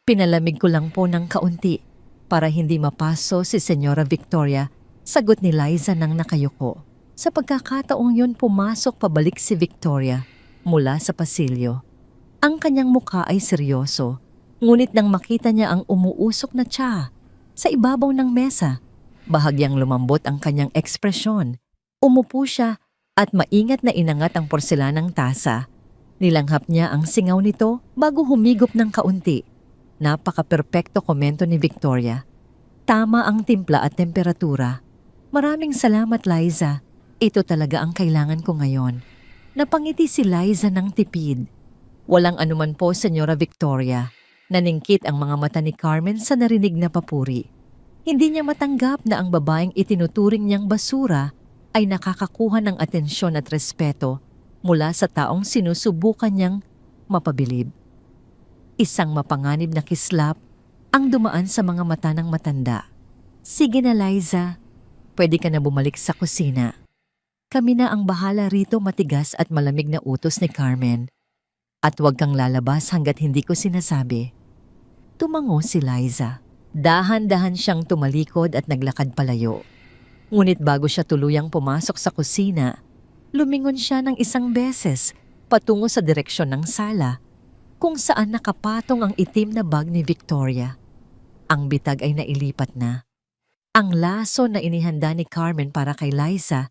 Pinalamig ko lang po ng kaunti para hindi mapaso si Senyora Victoria, sagot ni Liza nang nakayuko. Sa pagkakataong yun, pumasok pabalik si Victoria mula sa pasilyo. Ang kanyang mukha ay seryoso, ngunit nang makita niya ang umuusok na tsa sa ibabaw ng mesa, bahagyang lumambot ang kanyang ekspresyon. Umupo siya at maingat na inangat ang porselanang tasa. Nilanghap niya ang singaw nito bago humigop ng kaunti. Napaka-perpekto, komento ni Victoria. Tama ang timpla at temperatura. Maraming salamat, Liza. Ito talaga ang kailangan ko ngayon. Napangiti si Liza ng tipid. Walang anuman po, Senyora Victoria. Naningkit ang mga mata ni Carmen sa narinig na papuri. Hindi niya matanggap na ang babaeng itinuturing niyang basura ay nakakakuha ng atensyon at respeto mula sa taong sinusubukan niyang mapabilib. Isang mapanganib na kislap ang dumaan sa mga mata ng matanda. Sige na, Liza. Pwede ka na bumalik sa kusina. Kami na ang bahala rito, matigas at malamig na utos ni Carmen. At huwag kang lalabas hanggat hindi ko sinasabi. Tumango si Liza. Dahan-dahan siyang tumalikod at naglakad palayo. Ngunit bago siya tuluyang pumasok sa kusina, lumingon siya ng isang beses patungo sa direksyon ng sala kung saan nakapatong ang itim na bag ni Victoria. Ang bitag ay nailipat na. Ang laso na inihanda ni Carmen para kay Liza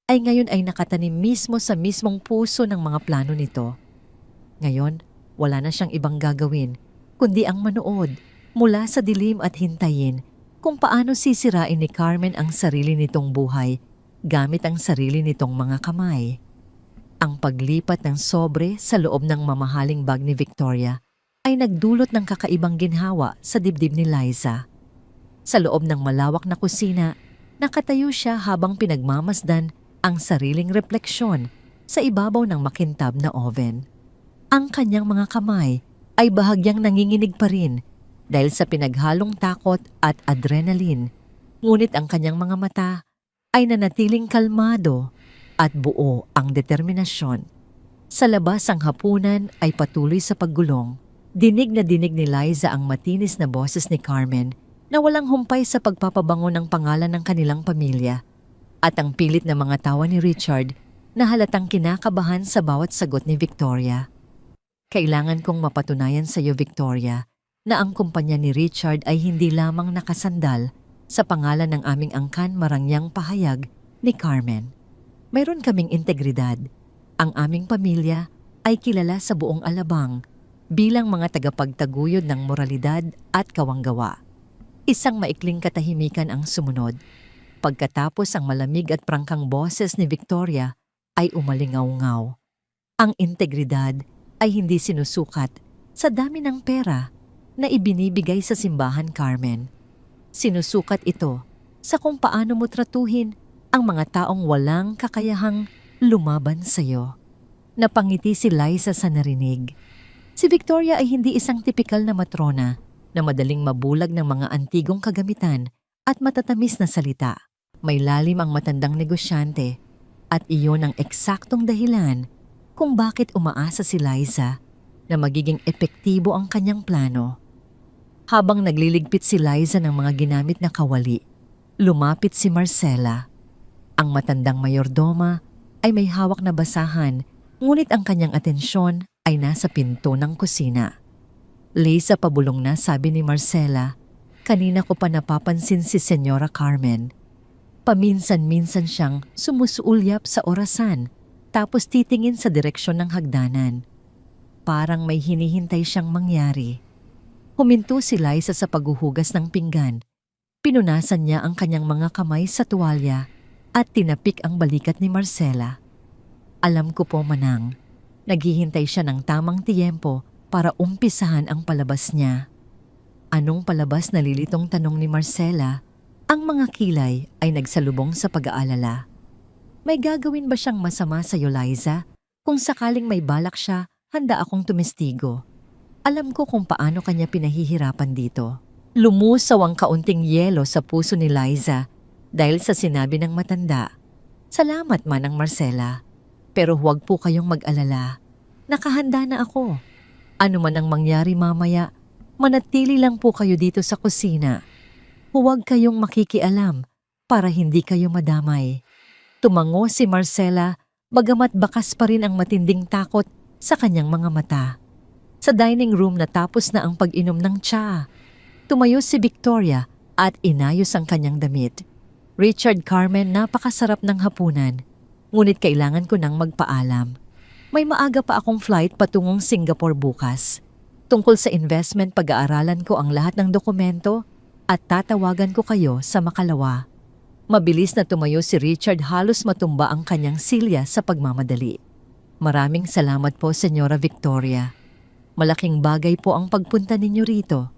ay ngayon ay nakatanim mismo sa mismong puso ng mga plano nito. Ngayon, wala na siyang ibang gagawin kundi ang manood mula sa dilim at hintayin kung paano sisirain ni Carmen ang sarili nitong buhay gamit ang sarili nitong mga kamay. Ang paglipat ng sobre sa loob ng mamahaling bag ni Victoria ay nagdulot ng kakaibang ginhawa sa dibdib ni Liza. Sa loob ng malawak na kusina, nakatayo siya habang pinagmamasdan ang sariling refleksyon sa ibabaw ng makintab na oven. Ang kanyang mga kamay ay bahagyang nanginginig pa rin dahil sa pinaghalong takot at adrenaline, ngunit ang kanyang mga mata ay nanatiling kalmado at buo ang determinasyon. Sa labas ang hapunan ay patuloy sa paggulong. Dinig na dinig ni Liza ang matinis na boses ni Carmen na walang humpay sa pagpapabango ng pangalan ng kanilang pamilya at ang pilit na mga tawa ni Richard na halatang kinakabahan sa bawat sagot ni Victoria. Kailangan kong mapatunayan sa iyo, Victoria, na ang kumpanya ni Richard ay hindi lamang nakasandal sa pangalan ng aming angkan marangyang pahayag ni Carmen. Mayroon kaming integridad. Ang aming pamilya ay kilala sa buong Alabang bilang mga tagapagtaguyod ng moralidad at kawanggawa. Isang maikling katahimikan ang sumunod. Pagkatapos ang malamig at prangkang boses ni Victoria ay umalingaw-ngaw. Ang integridad ay hindi sinusukat sa dami ng pera na ibinibigay sa simbahan, Carmen. Sinusukat ito sa kung paano mo tratuhin ang mga taong walang kakayahang lumaban sa iyo. Napangiti si Liza sa narinig. Si Victoria ay hindi isang tipikal na matrona na madaling mabulag ng mga antigong kagamitan at matatamis na salita. May lalim ang matandang negosyante at iyon ang eksaktong dahilan kung bakit umaasa si Liza na magiging epektibo ang kanyang plano. Habang nagliligpit si Liza ng mga ginamit na kawali, lumapit si Marcela. Ang matandang mayordoma ay may hawak na basahan, ngunit ang kanyang atensyon ay nasa pinto ng kusina. Liza, pabulong na, sabi ni Marcela. Kanina ko pa napapansin si Senyora Carmen. Paminsan-minsan siyang sumusuulyap sa orasan tapos titingin sa direksyon ng hagdanan. Parang may hinihintay siyang mangyari. Huminto si Liza sa paghuhugas ng pinggan. Pinunasan niya ang kanyang mga kamay sa tuwalya at tinapik ang balikat ni Marcela. Alam ko po, Manang, naghihintay siya ng tamang tiyempo para umpisahan ang palabas niya. Anong palabas, nalilitong tanong ni Marcela? Ang mga kilay ay nagsalubong sa pag-aalala. May gagawin ba siyang masama sa iyo, Liza? Kung sakaling may balak siya, handa akong tumestigo. Alam ko kung paano kanya pinahihirapan dito. Lumusaw ang kaunting yelo sa puso ni Liza dahil sa sinabi ng matanda. Salamat, Manang Marcela. Pero huwag po kayong mag-alala. Nakahanda na ako. Ano man ang mangyari mamaya, manatili lang po kayo dito sa kusina. Huwag kayong makikialam para hindi kayo madamay. Tumango si Marcela bagamat bakas pa rin ang matinding takot sa kanyang mga mata. Sa dining room natapos na ang pag-inom ng tsa. Tumayo si Victoria at inayos ang kanyang damit. Richard, Carmen, napakasarap ng hapunan. Ngunit kailangan ko nang magpaalam. May maaga pa akong flight patungong Singapore bukas. Tungkol sa investment, pag-aaralan ko ang lahat ng dokumento at tatawagan ko kayo sa makalawa. Mabilis na tumayo si Richard, halos matumba ang kanyang silya sa pagmamadali. Maraming salamat po, Senyora Victoria. Malaking bagay po ang pagpunta ninyo rito.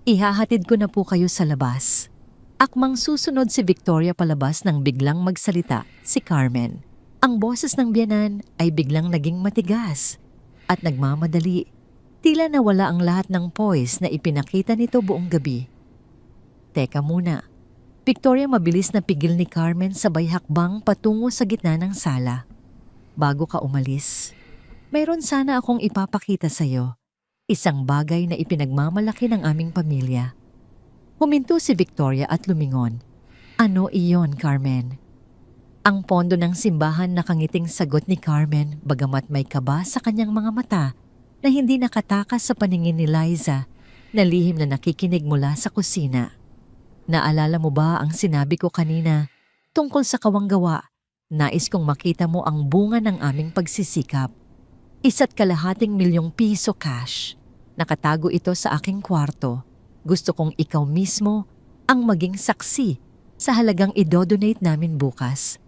Ihahatid ko na po kayo sa labas. Akmang susunod si Victoria palabas nang biglang magsalita si Carmen. Ang boses ng biyanan ay biglang naging matigas at nagmamadali. Tila nawala ang lahat ng poise na ipinakita nito buong gabi. Teka muna. Victoria, mabilis na pigil ni Carmen sabay hakbang patungo sa gitna ng sala. Bago ka umalis, mayroon sana akong ipapakita sa iyo. Isang bagay na ipinagmamalaki ng aming pamilya. Huminto si Victoria at lumingon. Ano iyon, Carmen? Ang pondo ng simbahan, nakangiting sagot ni Carmen bagamat may kaba sa kanyang mga mata na hindi nakatakas sa paningin ni Liza na lihim na nakikinig mula sa kusina. Naalala mo ba ang sinabi ko kanina tungkol sa kawanggawa? Nais kong makita mo ang bunga ng aming pagsisikap. 1.2 milyong piso cash. Nakatago ito sa aking kwarto. Gusto kong ikaw mismo ang maging saksi sa halagang idodonate namin bukas.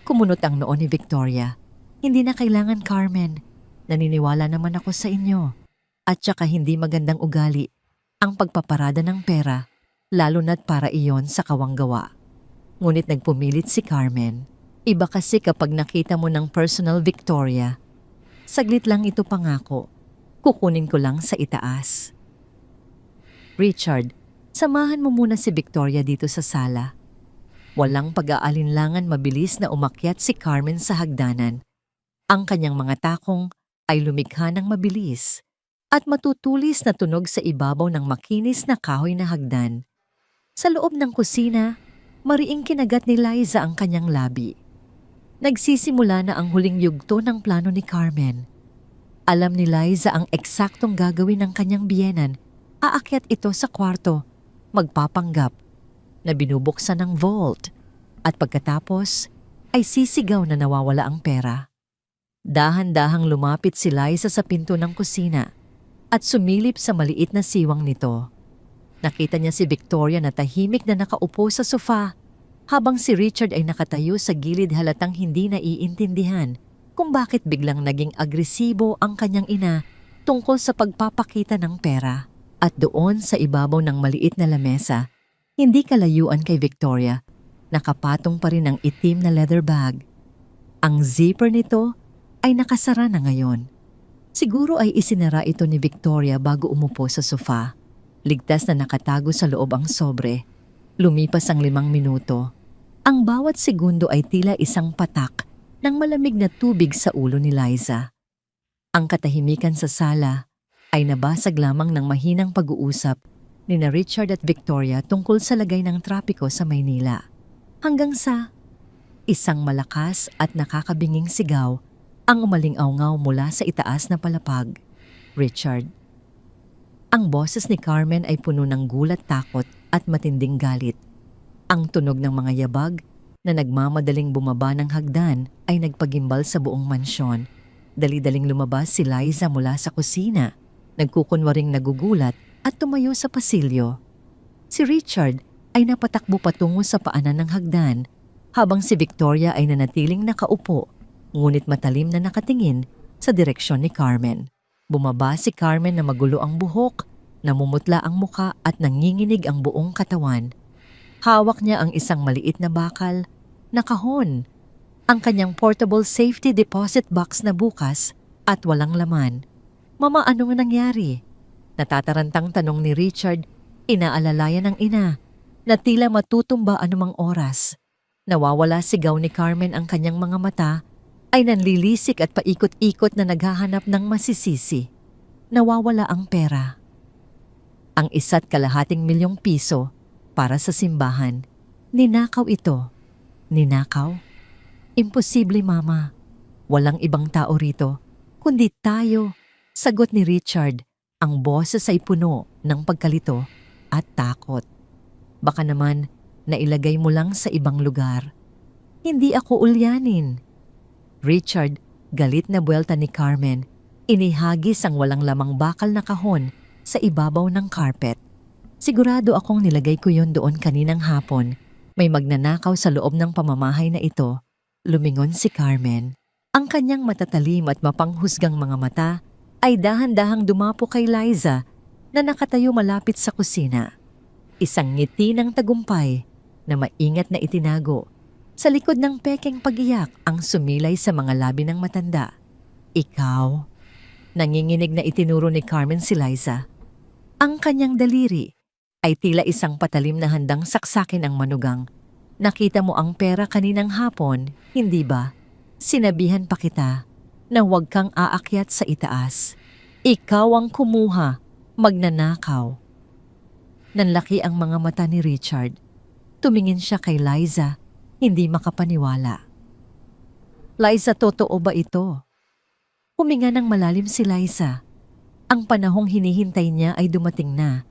Kumunot ang noo ni Victoria. Hindi na kailangan, Carmen. Naniniwala naman ako sa inyo. At saka hindi magandang ugali ang pagpaparada ng pera, lalo na't para iyon sa kawanggawa. Ngunit nagpumilit si Carmen. Iba kasi kapag nakita mo ng personal, Victoria. Saglit lang ito, pangako. Kukunin ko lang sa itaas. Richard, samahan mo muna si Victoria dito sa sala. Walang pag-aalinlangan, mabilis na umakyat si Carmen sa hagdanan. Ang kanyang mga takong ay lumikha ng mabilis at matutulis na tunog sa ibabaw ng makinis na kahoy na hagdan. Sa loob ng kusina, mariing kinagat ni Liza ang kanyang labi. Nagsisimula na ang huling yugto ng plano ni Carmen. Alam ni Liza ang eksaktong gagawin ng kanyang biyenan. Aakyat ito sa kwarto, magpapanggap na binubuksan ng vault at pagkatapos ay sisigaw na nawawala ang pera. Dahan-dahang lumapit si Liza sa pinto ng kusina at sumilip sa maliit na siwang nito. Nakita niya si Victoria na tahimik na nakaupo sa sofa habang si Richard ay nakatayo sa gilid, halatang hindi naiintindihan kung bakit biglang naging agresibo ang kanyang ina tungkol sa pagpapakita ng pera. At doon sa ibabaw ng maliit na lamesa, hindi kalayuan kay Victoria, nakapatong pa rin ang itim na leather bag. Ang zipper nito ay nakasara na ngayon. Siguro ay isinara ito ni Victoria bago umupo sa sofa. Ligtas na nakatago sa loob ang sobre. Lumipas ang 5 minuto. Ang bawat segundo ay tila isang patak ng malamig na tubig sa ulo ni Liza. Ang katahimikan sa sala ay nabasag lamang ng mahinang pag-uusap ni na Richard at Victoria tungkol sa lagay ng trapiko sa Maynila. Hanggang sa isang malakas at nakakabinging sigaw ang umaling-awngaw mula sa itaas na palapag. Richard. Ang boses ni Carmen ay puno ng gulat, takot at matinding galit. Ang tunog ng mga yabag na nagmamadaling bumaba ng hagdan ay nagpagimbal sa buong mansyon. Dali-daling lumabas si Liza mula sa kusina. Nagkukunwaring nagugulat at tumayo sa pasilyo. Si Richard ay napatakbo patungo sa paanan ng hagdan habang si Victoria ay nanatiling nakaupo, ngunit matalim na nakatingin sa direksyon ni Carmen. Bumaba si Carmen na magulo ang buhok, namumutla ang muka at nanginginig ang buong katawan. Hawak niya ang isang maliit na bakal na kahon, ang kanyang portable safety deposit box na bukas at walang laman. Mama, anong nangyari? Natatarantang tanong ni Richard, inaalalayan ng ina, na tila matutumba anumang oras. Nawawala sigaw ni Carmen, ang kanyang mga mata ay nanlilisik at paikot-ikot na naghahanap ng masisisi. Nawawala ang pera. Ang 1.2 milyong piso para sa simbahan. Ninakaw ito. Ninakaw? Imposible, Mama. Walang ibang tao rito, kundi tayo. Sagot ni Richard, ang boses ay puno ng pagkalito at takot. Baka naman nailagay mo lang sa ibang lugar. Hindi ako ulyanin. Richard, galit na buwelta ni Carmen, inihagis ang walang lamang bakal na kahon sa ibabaw ng carpet. Sigurado akong nilagay ko yon doon kaninang hapon. May magnanakaw sa loob ng pamamahay na ito. Lumingon si Carmen. Ang kanyang matatalim at mapanghusgang mga mata ay dahan-dahang dumapo kay Liza na nakatayo malapit sa kusina. Isang ngiti ng tagumpay na maingat na itinago. Sa likod ng pekeng pag-iyak ang sumilay sa mga labi ng matanda. Ikaw? Nanginginig na itinuro ni Carmen si Liza. Ang kanyang daliri ay tila isang patalim na handang saksakin ang manugang. Nakita mo ang pera kaninang hapon, hindi ba? Sinabihan pa kita na huwag kang aakyat sa itaas. Ikaw ang kumuha, magnanakaw. Nanlaki ang mga mata ni Richard. Tumingin siya kay Liza, hindi makapaniwala. Liza, totoo ba ito? Huminga ng malalim si Liza. Ang panahong hinihintay niya ay dumating na.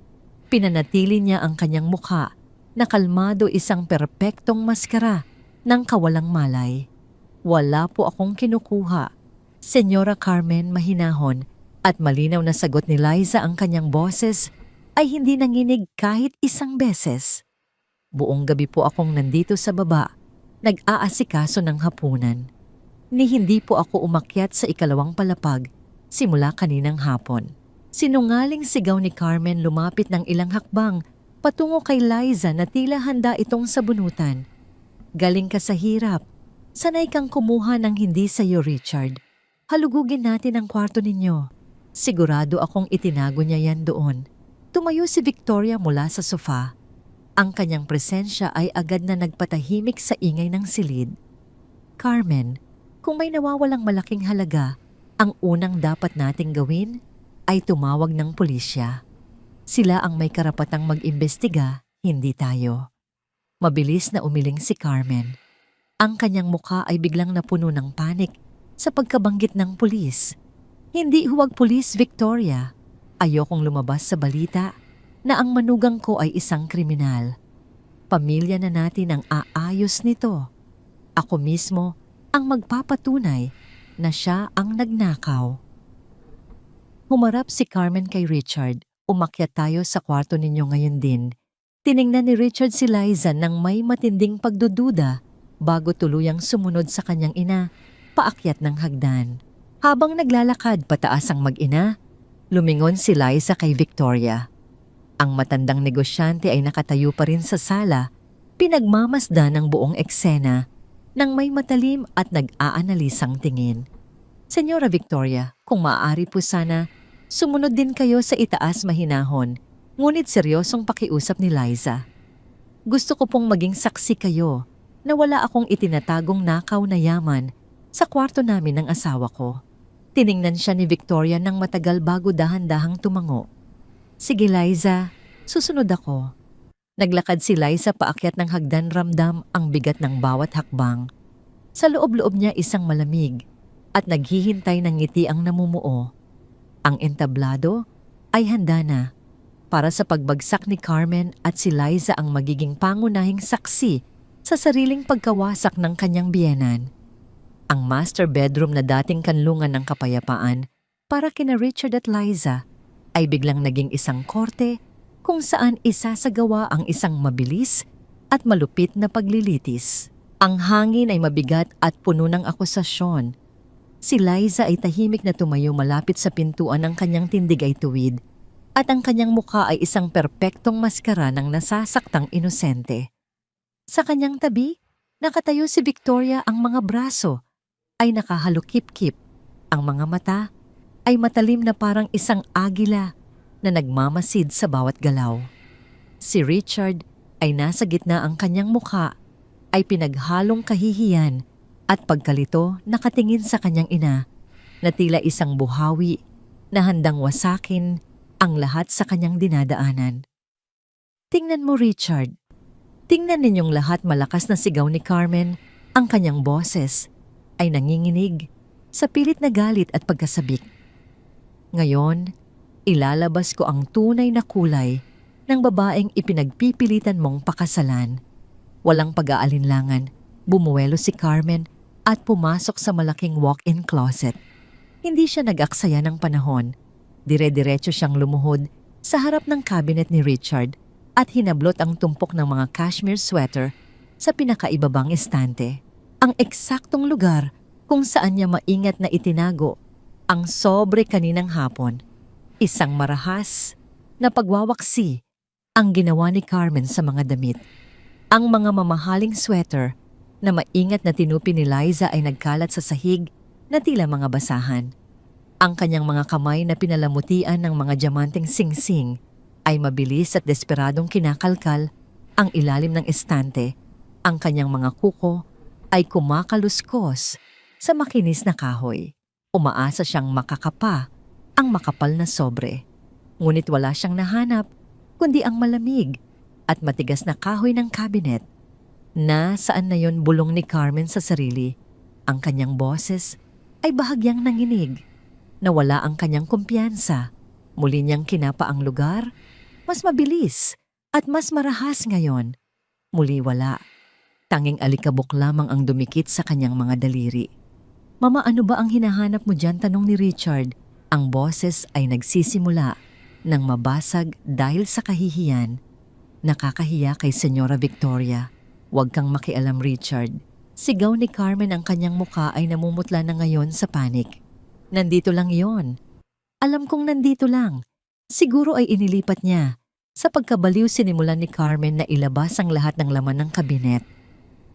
Pinanatili niya ang kanyang mukha na kalmado, isang perpektong maskara ng kawalang malay. Wala po akong kinukuha. Senyora Carmen, mahinahon at malinaw na sagot ni Liza. Ang kanyang boses ay hindi nanginig kahit isang beses. Buong gabi po akong nandito sa baba, nag-aasikaso ng hapunan. Ni hindi po ako umakyat sa ikalawang palapag simula kaninang hapon. Sinungaling sigaw ni Carmen, lumapit ng ilang hakbang patungo kay Liza na tila handa itong sabunutan. Galing ka sa hirap. Sanay kang kumuha ng hindi sa iyo, Richard. Halugugin natin ang kwarto ninyo. Sigurado akong itinago niya yan doon. Tumayo si Victoria mula sa sofa. Ang kanyang presensya ay agad na nagpatahimik sa ingay ng silid. Carmen, kung may nawawalang malaking halaga, ang unang dapat nating gawin ay tumawag ng pulisya. Sila ang may karapatang mag-imbestiga, hindi tayo. Mabilis na umiling si Carmen. Ang kanyang mukha ay biglang napuno ng panik sa pagkabanggit ng pulis. Hindi huwag pulis, Victoria. Ayokong lumabas sa balita na ang manugang ko ay isang kriminal. Pamilya na natin ang aayos nito. Ako mismo ang magpapatunay na siya ang nagnakaw. Humarap si Carmen kay Richard. Umakyat tayo sa kwarto ninyo ngayon din. Tiningnan ni Richard si Liza nang may matinding pagdududa bago tuluyang sumunod sa kanyang ina, paakyat ng hagdan. Habang naglalakad pataas ang mag-ina, lumingon si Liza kay Victoria. Ang matandang negosyante ay nakatayo pa rin sa sala, pinagmamasdan ng buong eksena nang may matalim at nag-aanalisang tingin. Senyora Victoria, kung maaari po sana, sumunod din kayo sa itaas, mahinahon, ngunit seryosong pakiusap ni Liza. Gusto ko pong maging saksi kayo na wala akong itinatagong nakaw na yaman sa kwarto namin ng asawa ko. Tiningnan siya ni Victoria ng matagal bago dahan-dahang tumango. Sige Liza, susunod ako. Naglakad si Liza paakyat ng hagdan, ramdam ang bigat ng bawat hakbang. Sa loob-loob niya isang malamig at naghihintay ng ngiti ang namumuo. Ang entablado ay handa na para sa pagbagsak ni Carmen at si Liza ang magiging pangunahing saksi sa sariling pagkawasak ng kanyang biyenan. Ang master bedroom na dating kanlungan ng kapayapaan para kina Richard at Liza ay biglang naging isang korte kung saan isasagawa ang isang mabilis at malupit na paglilitis. Ang hangin ay mabigat at puno ng akusasyon. Si Liza ay tahimik na tumayo malapit sa pintuan, ng kanyang tindig ay tuwid at ang kanyang mukha ay isang perpektong maskara ng nasasaktang inosente. Sa kanyang tabi, nakatayo si Victoria, ang mga braso ay nakahalukip-kip. Ang mga mata ay matalim na parang isang agila na nagmamasid sa bawat galaw. Si Richard ay nasa gitna, ang kanyang mukha ay pinaghalong kahihiyan at pagkalito, nakatingin sa kanyang ina na tila isang buhawi na handang wasakin ang lahat sa kanyang dinadaanan. Tingnan mo Richard, tingnan ninyong lahat, malakas na sigaw ni Carmen. Ang kanyang boses ay nanginginig sa pilit na galit at pagkasabik. Ngayon, ilalabas ko ang tunay na kulay ng babaeng ipinagpipilitan mong pakasalan. Walang pag-aalinlangan, bumuwelo si Carmen at pumasok sa malaking walk-in closet. Hindi siya nag-aksaya ng panahon. Dire-diretso siyang lumuhod sa harap ng cabinet ni Richard at hinablot ang tumpok ng mga cashmere sweater sa pinakaibabang estante. Ang eksaktong lugar kung saan niya maingat na itinago ang sobre kaninang hapon. Isang marahas na pagwawaksi ang ginawa ni Carmen sa mga damit. Ang mga mamahaling sweater na maingat na tinupi ni Liza ay nagkalat sa sahig na tila mga basahan. Ang kanyang mga kamay na pinalamutian ng mga diamanteng singsing ay mabilis at desperadong kinakalkal ang ilalim ng estante. Ang kanyang mga kuko ay kumakaluskos sa makinis na kahoy. Umaasa siyang makakapa ang makapal na sobre. Ngunit wala siyang nahanap kundi ang malamig at matigas na kahoy ng cabinet. Nasaan na yon, bulong ni Carmen sa sarili. Ang kanyang boses ay bahagyang nanginig. Nawala ang kanyang kumpiyansa. Muli niyang kinapa ang lugar, mas mabilis, at mas marahas ngayon. Muli wala. Tanging alikabok lamang ang dumikit sa kanyang mga daliri. Mama, ano ba ang hinahanap mo dyan? Tanong ni Richard. Ang boses ay nagsisimula nang mabasag dahil sa kahihiyan. Nakakahiya kay Senyora Victoria. Huwag kang makialam, Richard. Sigaw ni Carmen, ang kanyang muka ay namumutla na ngayon sa panik. Nandito lang yon. Alam kong nandito lang. Siguro ay inilipat niya. Sa pagkabaliw sinimulan ni Carmen na ilabas ang lahat ng laman ng kabinet.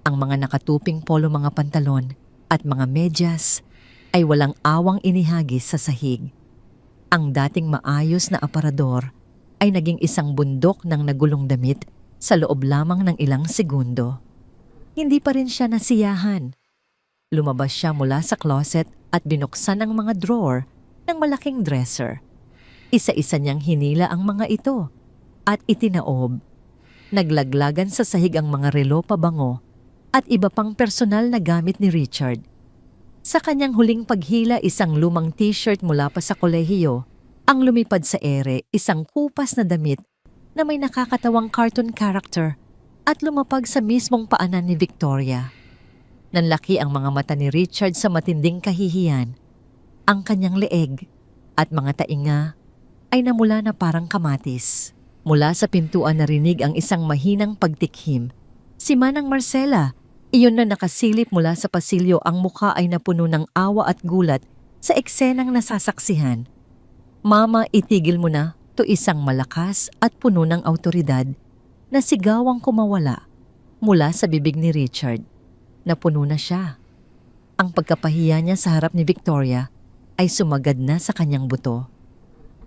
Ang mga nakatuping polo mga pantalon at mga medyas ay walang awang inihagis sa sahig. Ang dating maayos na aparador ay naging isang bundok ng nagulong damit sa loob lamang ng ilang segundo. Hindi pa rin siya nasiyahan. Lumabas siya mula sa closet at binuksan ang mga drawer ng malaking dresser. Isa-isa niyang hinila ang mga ito at itinaob. Naglaglagan sa sahig ang mga relo, pabango at iba pang personal na gamit ni Richard. Sa kanyang huling paghila, isang lumang t-shirt mula pa sa kolehiyo. Ang lumipad sa ere, isang kupas na damit na may nakakatawang cartoon character at lumapag sa mismong paanan ni Victoria. Nanlaki ang mga mata ni Richard sa matinding kahihiyan. Ang kanyang leeg at mga tainga ay namula na parang kamatis. Mula sa pintuan narinig ang isang mahinang pagtikhim. Si Manang Marcela, iyon na nakasilip mula sa pasilyo, ang mukha ay napuno ng awa at gulat sa eksenang nasasaksihan. Mama, itigil mo na, to isang malakas at puno ng autoridad na sigawang kumawala mula sa bibig ni Richard. Napuno na siya. Ang pagkapahiya niya sa harap ni Victoria ay sumagad na sa kanyang buto.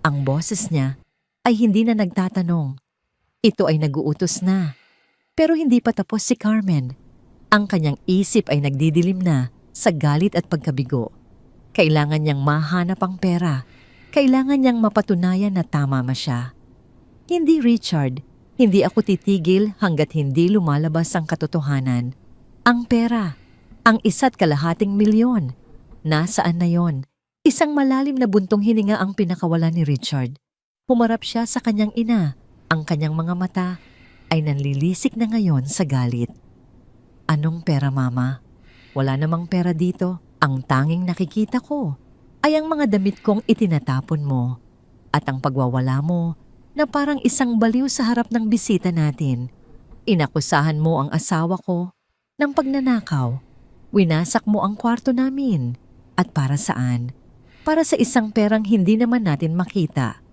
Ang boses niya ay hindi na nagtatanong. Ito ay naguutos na. Pero hindi pa tapos si Carmen. Ang kanyang isip ay nagdidilim na sa galit at pagkabigo. Kailangan niyang mahanap ang pera. Kailangan niyang mapatunayan na tama siya. Hindi, Richard. Hindi ako titigil hanggat hindi lumalabas ang katotohanan. Ang pera. Ang 1.5 milyon. Nasaan na yon? Isang malalim na buntong hininga ang pinakawala ni Richard. Humarap siya sa kanyang ina. Ang kanyang mga mata ay nanlilisik na ngayon sa galit. Anong pera, Mama? Wala namang pera dito. Ang tanging nakikita ko ay ang mga damit kong itinatapon mo at ang pagwawala mo na parang isang baliw sa harap ng bisita natin. Inakusahan mo ang asawa ko ng pagnanakaw. Winasak mo ang kwarto namin. At para saan? Para sa isang perang hindi naman natin makita.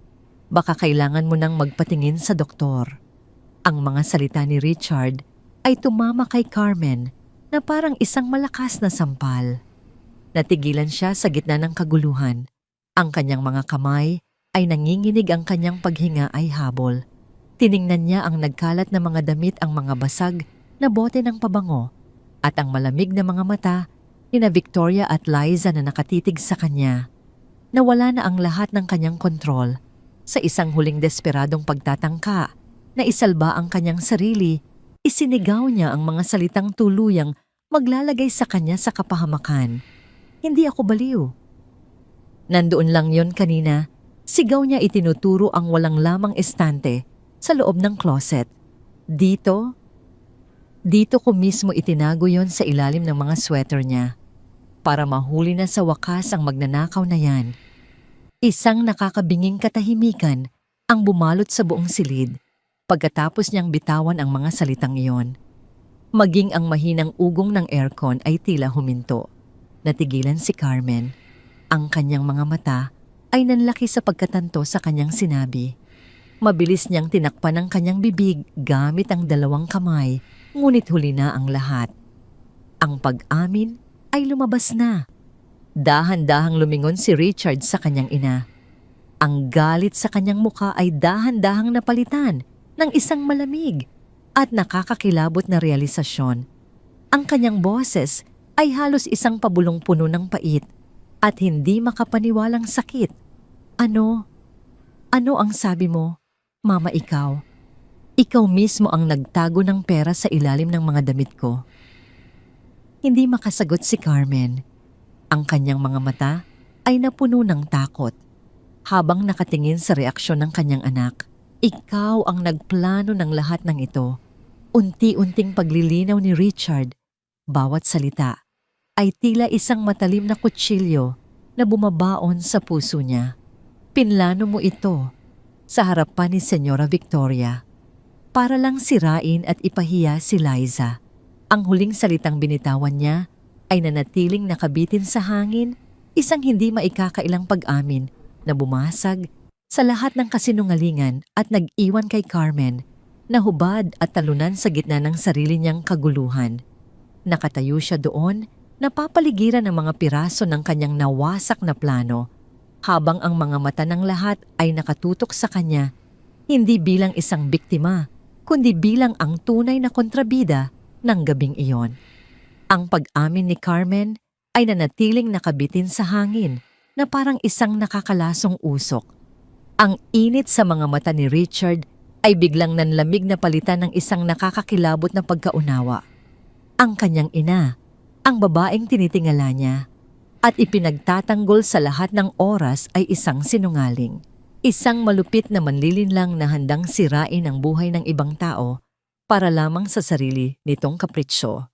Baka kailangan mo nang magpatingin sa doktor. Ang mga salita ni Richard ay tumama kay Carmen na parang isang malakas na sampal. Natigilan siya sa gitna ng kaguluhan. Ang kanyang mga kamay ay nanginginig, ang kanyang paghinga ay habol. Tiningnan niya ang nagkalat na mga damit, ang mga basag na bote ng pabango at ang malamig na mga mata ni Victoria at Liza na nakatitig sa kanya. Nawala na ang lahat ng kanyang kontrol. Sa isang huling desperadong pagtatangka na isalba ang kanyang sarili, isinigaw niya ang mga salitang tuluyang maglalagay sa kanya sa kapahamakan. Hindi ako baliw. Nandoon lang yon kanina. Sigaw niya, itinuturo ang walang lamang estante sa loob ng closet. Dito ko mismo itinago yon sa ilalim ng mga sweater niya. Para mahuli na sa wakas ang magnanakaw na yan. Isang nakakabinging katahimikan ang bumalot sa buong silid pagkatapos niyang bitawan ang mga salitang iyon. Maging ang mahinang ugong ng aircon ay tila huminto. Natigilan si Carmen. Ang kanyang mga mata ay nanlaki sa pagkatanto sa kanyang sinabi. Mabilis niyang tinakpan ang kanyang bibig gamit ang 2 kamay, ngunit huli na ang lahat. Ang pag-amin ay lumabas na. Dahan-dahang lumingon si Richard sa kanyang ina. Ang galit sa kanyang mukha ay dahan-dahang napalitan ng isang malamig at nakakakilabot na realisasyon. Ang kanyang boses ay halos isang pabulong-puno ng pait at hindi makapaniwalang sakit. Ano ang sabi mo, Mama, ikaw? Ikaw mismo ang nagtago ng pera sa ilalim ng mga damit ko. Hindi makasagot si Carmen. Ang kanyang mga mata ay napuno ng takot. Habang nakatingin sa reaksyon ng kanyang anak, ikaw ang nagplano ng lahat ng ito. Unti-unting paglilinaw ni Richard, bawat salita ay tila isang matalim na kutsilyo na bumabaon sa puso niya. Pinlano mo ito sa harapan ni Senyora Victoria para lang sirain at ipahiya si Liza. Ang huling salitang binitawan niya ay nanatiling nakabitin sa hangin, isang hindi maikakailang pag-amin na bumasag sa lahat ng kasinungalingan at nag-iwan kay Carmen na hubad at talunan sa gitna ng sarili niyang kaguluhan. Nakatayo siya doon, napapaligiran ng mga piraso ng kanyang nawasak na plano, habang ang mga mata ng lahat ay nakatutok sa kanya, hindi bilang isang biktima, kundi bilang ang tunay na kontrabida ng gabing iyon. Ang pag-amin ni Carmen ay nanatiling nakabitin sa hangin na parang isang nakakalasong usok. Ang init sa mga mata ni Richard ay biglang nanlamig na palitan ng isang nakakakilabot na pagkaunawa. Ang kanyang ina, ang babaeng tinitingala niya, at ipinagtatanggol sa lahat ng oras ay isang sinungaling. Isang malupit na manlilinlang na handang sirain ang buhay ng ibang tao para lamang sa sarili nitong kapritsyo.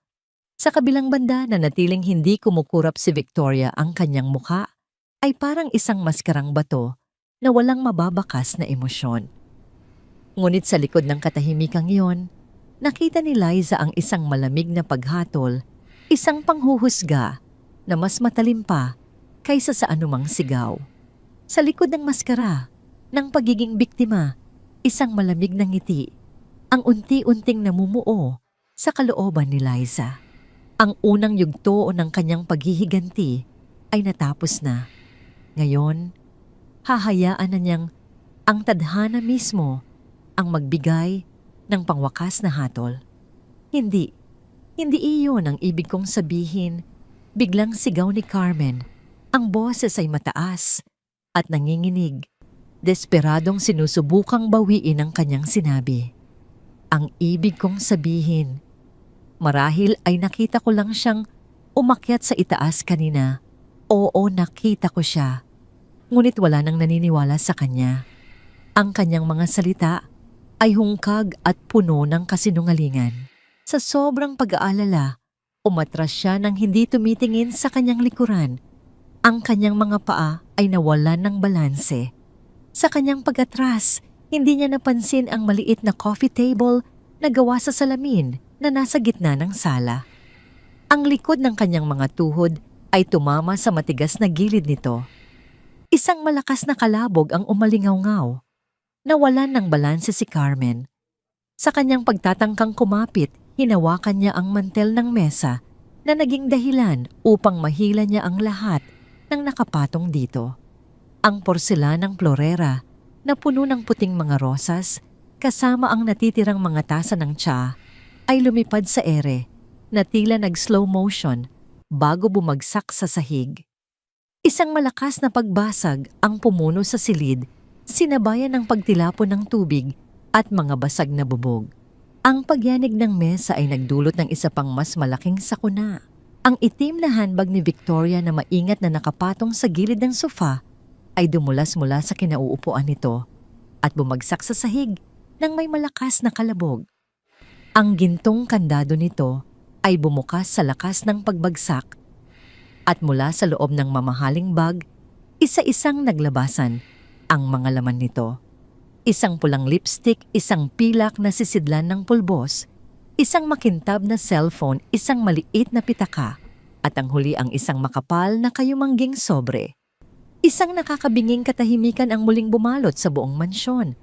Sa kabilang banda na natiling hindi kumukurap si Victoria, ang kanyang mukha ay parang isang maskarang bato na walang mababakas na emosyon. Ngunit sa likod ng katahimikang iyon, nakita ni Liza ang isang malamig na paghatol, isang panghuhusga na mas matalim pa kaysa sa anumang sigaw. Sa likod ng maskara ng pagiging biktima, isang malamig na ngiti ang unti-unting namumuo sa kalooban ni Liza. Ang unang yugto ng kanyang paghihiganti ay natapos na. Ngayon, hahayaan na niyang ang tadhana mismo ang magbigay ng pangwakas na hatol. Hindi iyon ang ibig kong sabihin. Biglang sigaw ni Carmen. Ang boses ay mataas at nanginginig. Desperadong sinusubukang bawiin ang kanyang sinabi. Ang ibig kong sabihin, marahil ay nakita ko lang siyang umakyat sa itaas kanina. Oo, nakita ko siya. Ngunit wala nang naniniwala sa kanya. Ang kanyang mga salita ay hungkag at puno ng kasinungalingan. Sa sobrang pag-aalala, umatras siya nang hindi tumitingin sa kanyang likuran. Ang kanyang mga paa ay nawalan ng balanse. Sa kanyang pag-atras, hindi niya napansin ang maliit na coffee table na gawa sa salamin na nasa gitna ng sala. Ang likod ng kanyang mga tuhod ay tumama sa matigas na gilid nito. Isang malakas na kalabog ang umalingaw-ngaw. Nawalan ng balanse si Carmen. Sa kanyang pagtatangkang kumapit, hinawakan niya ang mantel ng mesa na naging dahilan upang mahila niya ang lahat ng nakapatong dito. Ang porselanang florera na puno ng puting mga rosas kasama ang natitirang mga tasa ng tsa ay lumipad sa ere na tila nag-slow motion bago bumagsak sa sahig. Isang malakas na pagbasag ang pumuno sa silid, sinabayan ng pagtilapon ng tubig at mga basag na bubog. Ang pagyanig ng mesa ay nagdulot ng isa pang mas malaking sakuna. Ang itim na handbag ni Victoria na maingat na nakapatong sa gilid ng sofa ay dumulas mula sa kinauupuan nito at bumagsak sa sahig nang may malakas na kalabog. Ang gintong kandado nito ay bumukas sa lakas ng pagbagsak at mula sa loob ng mamahaling bag, isa-isang naglabasan ang mga laman nito. Isang pulang lipstick, isang pilak na sisidlan ng pulbos, isang makintab na cellphone, isang maliit na pitaka, at ang huli ang isang makapal na kayumangging sobre. Isang nakakabinging katahimikan ang muling bumalot sa buong mansyon.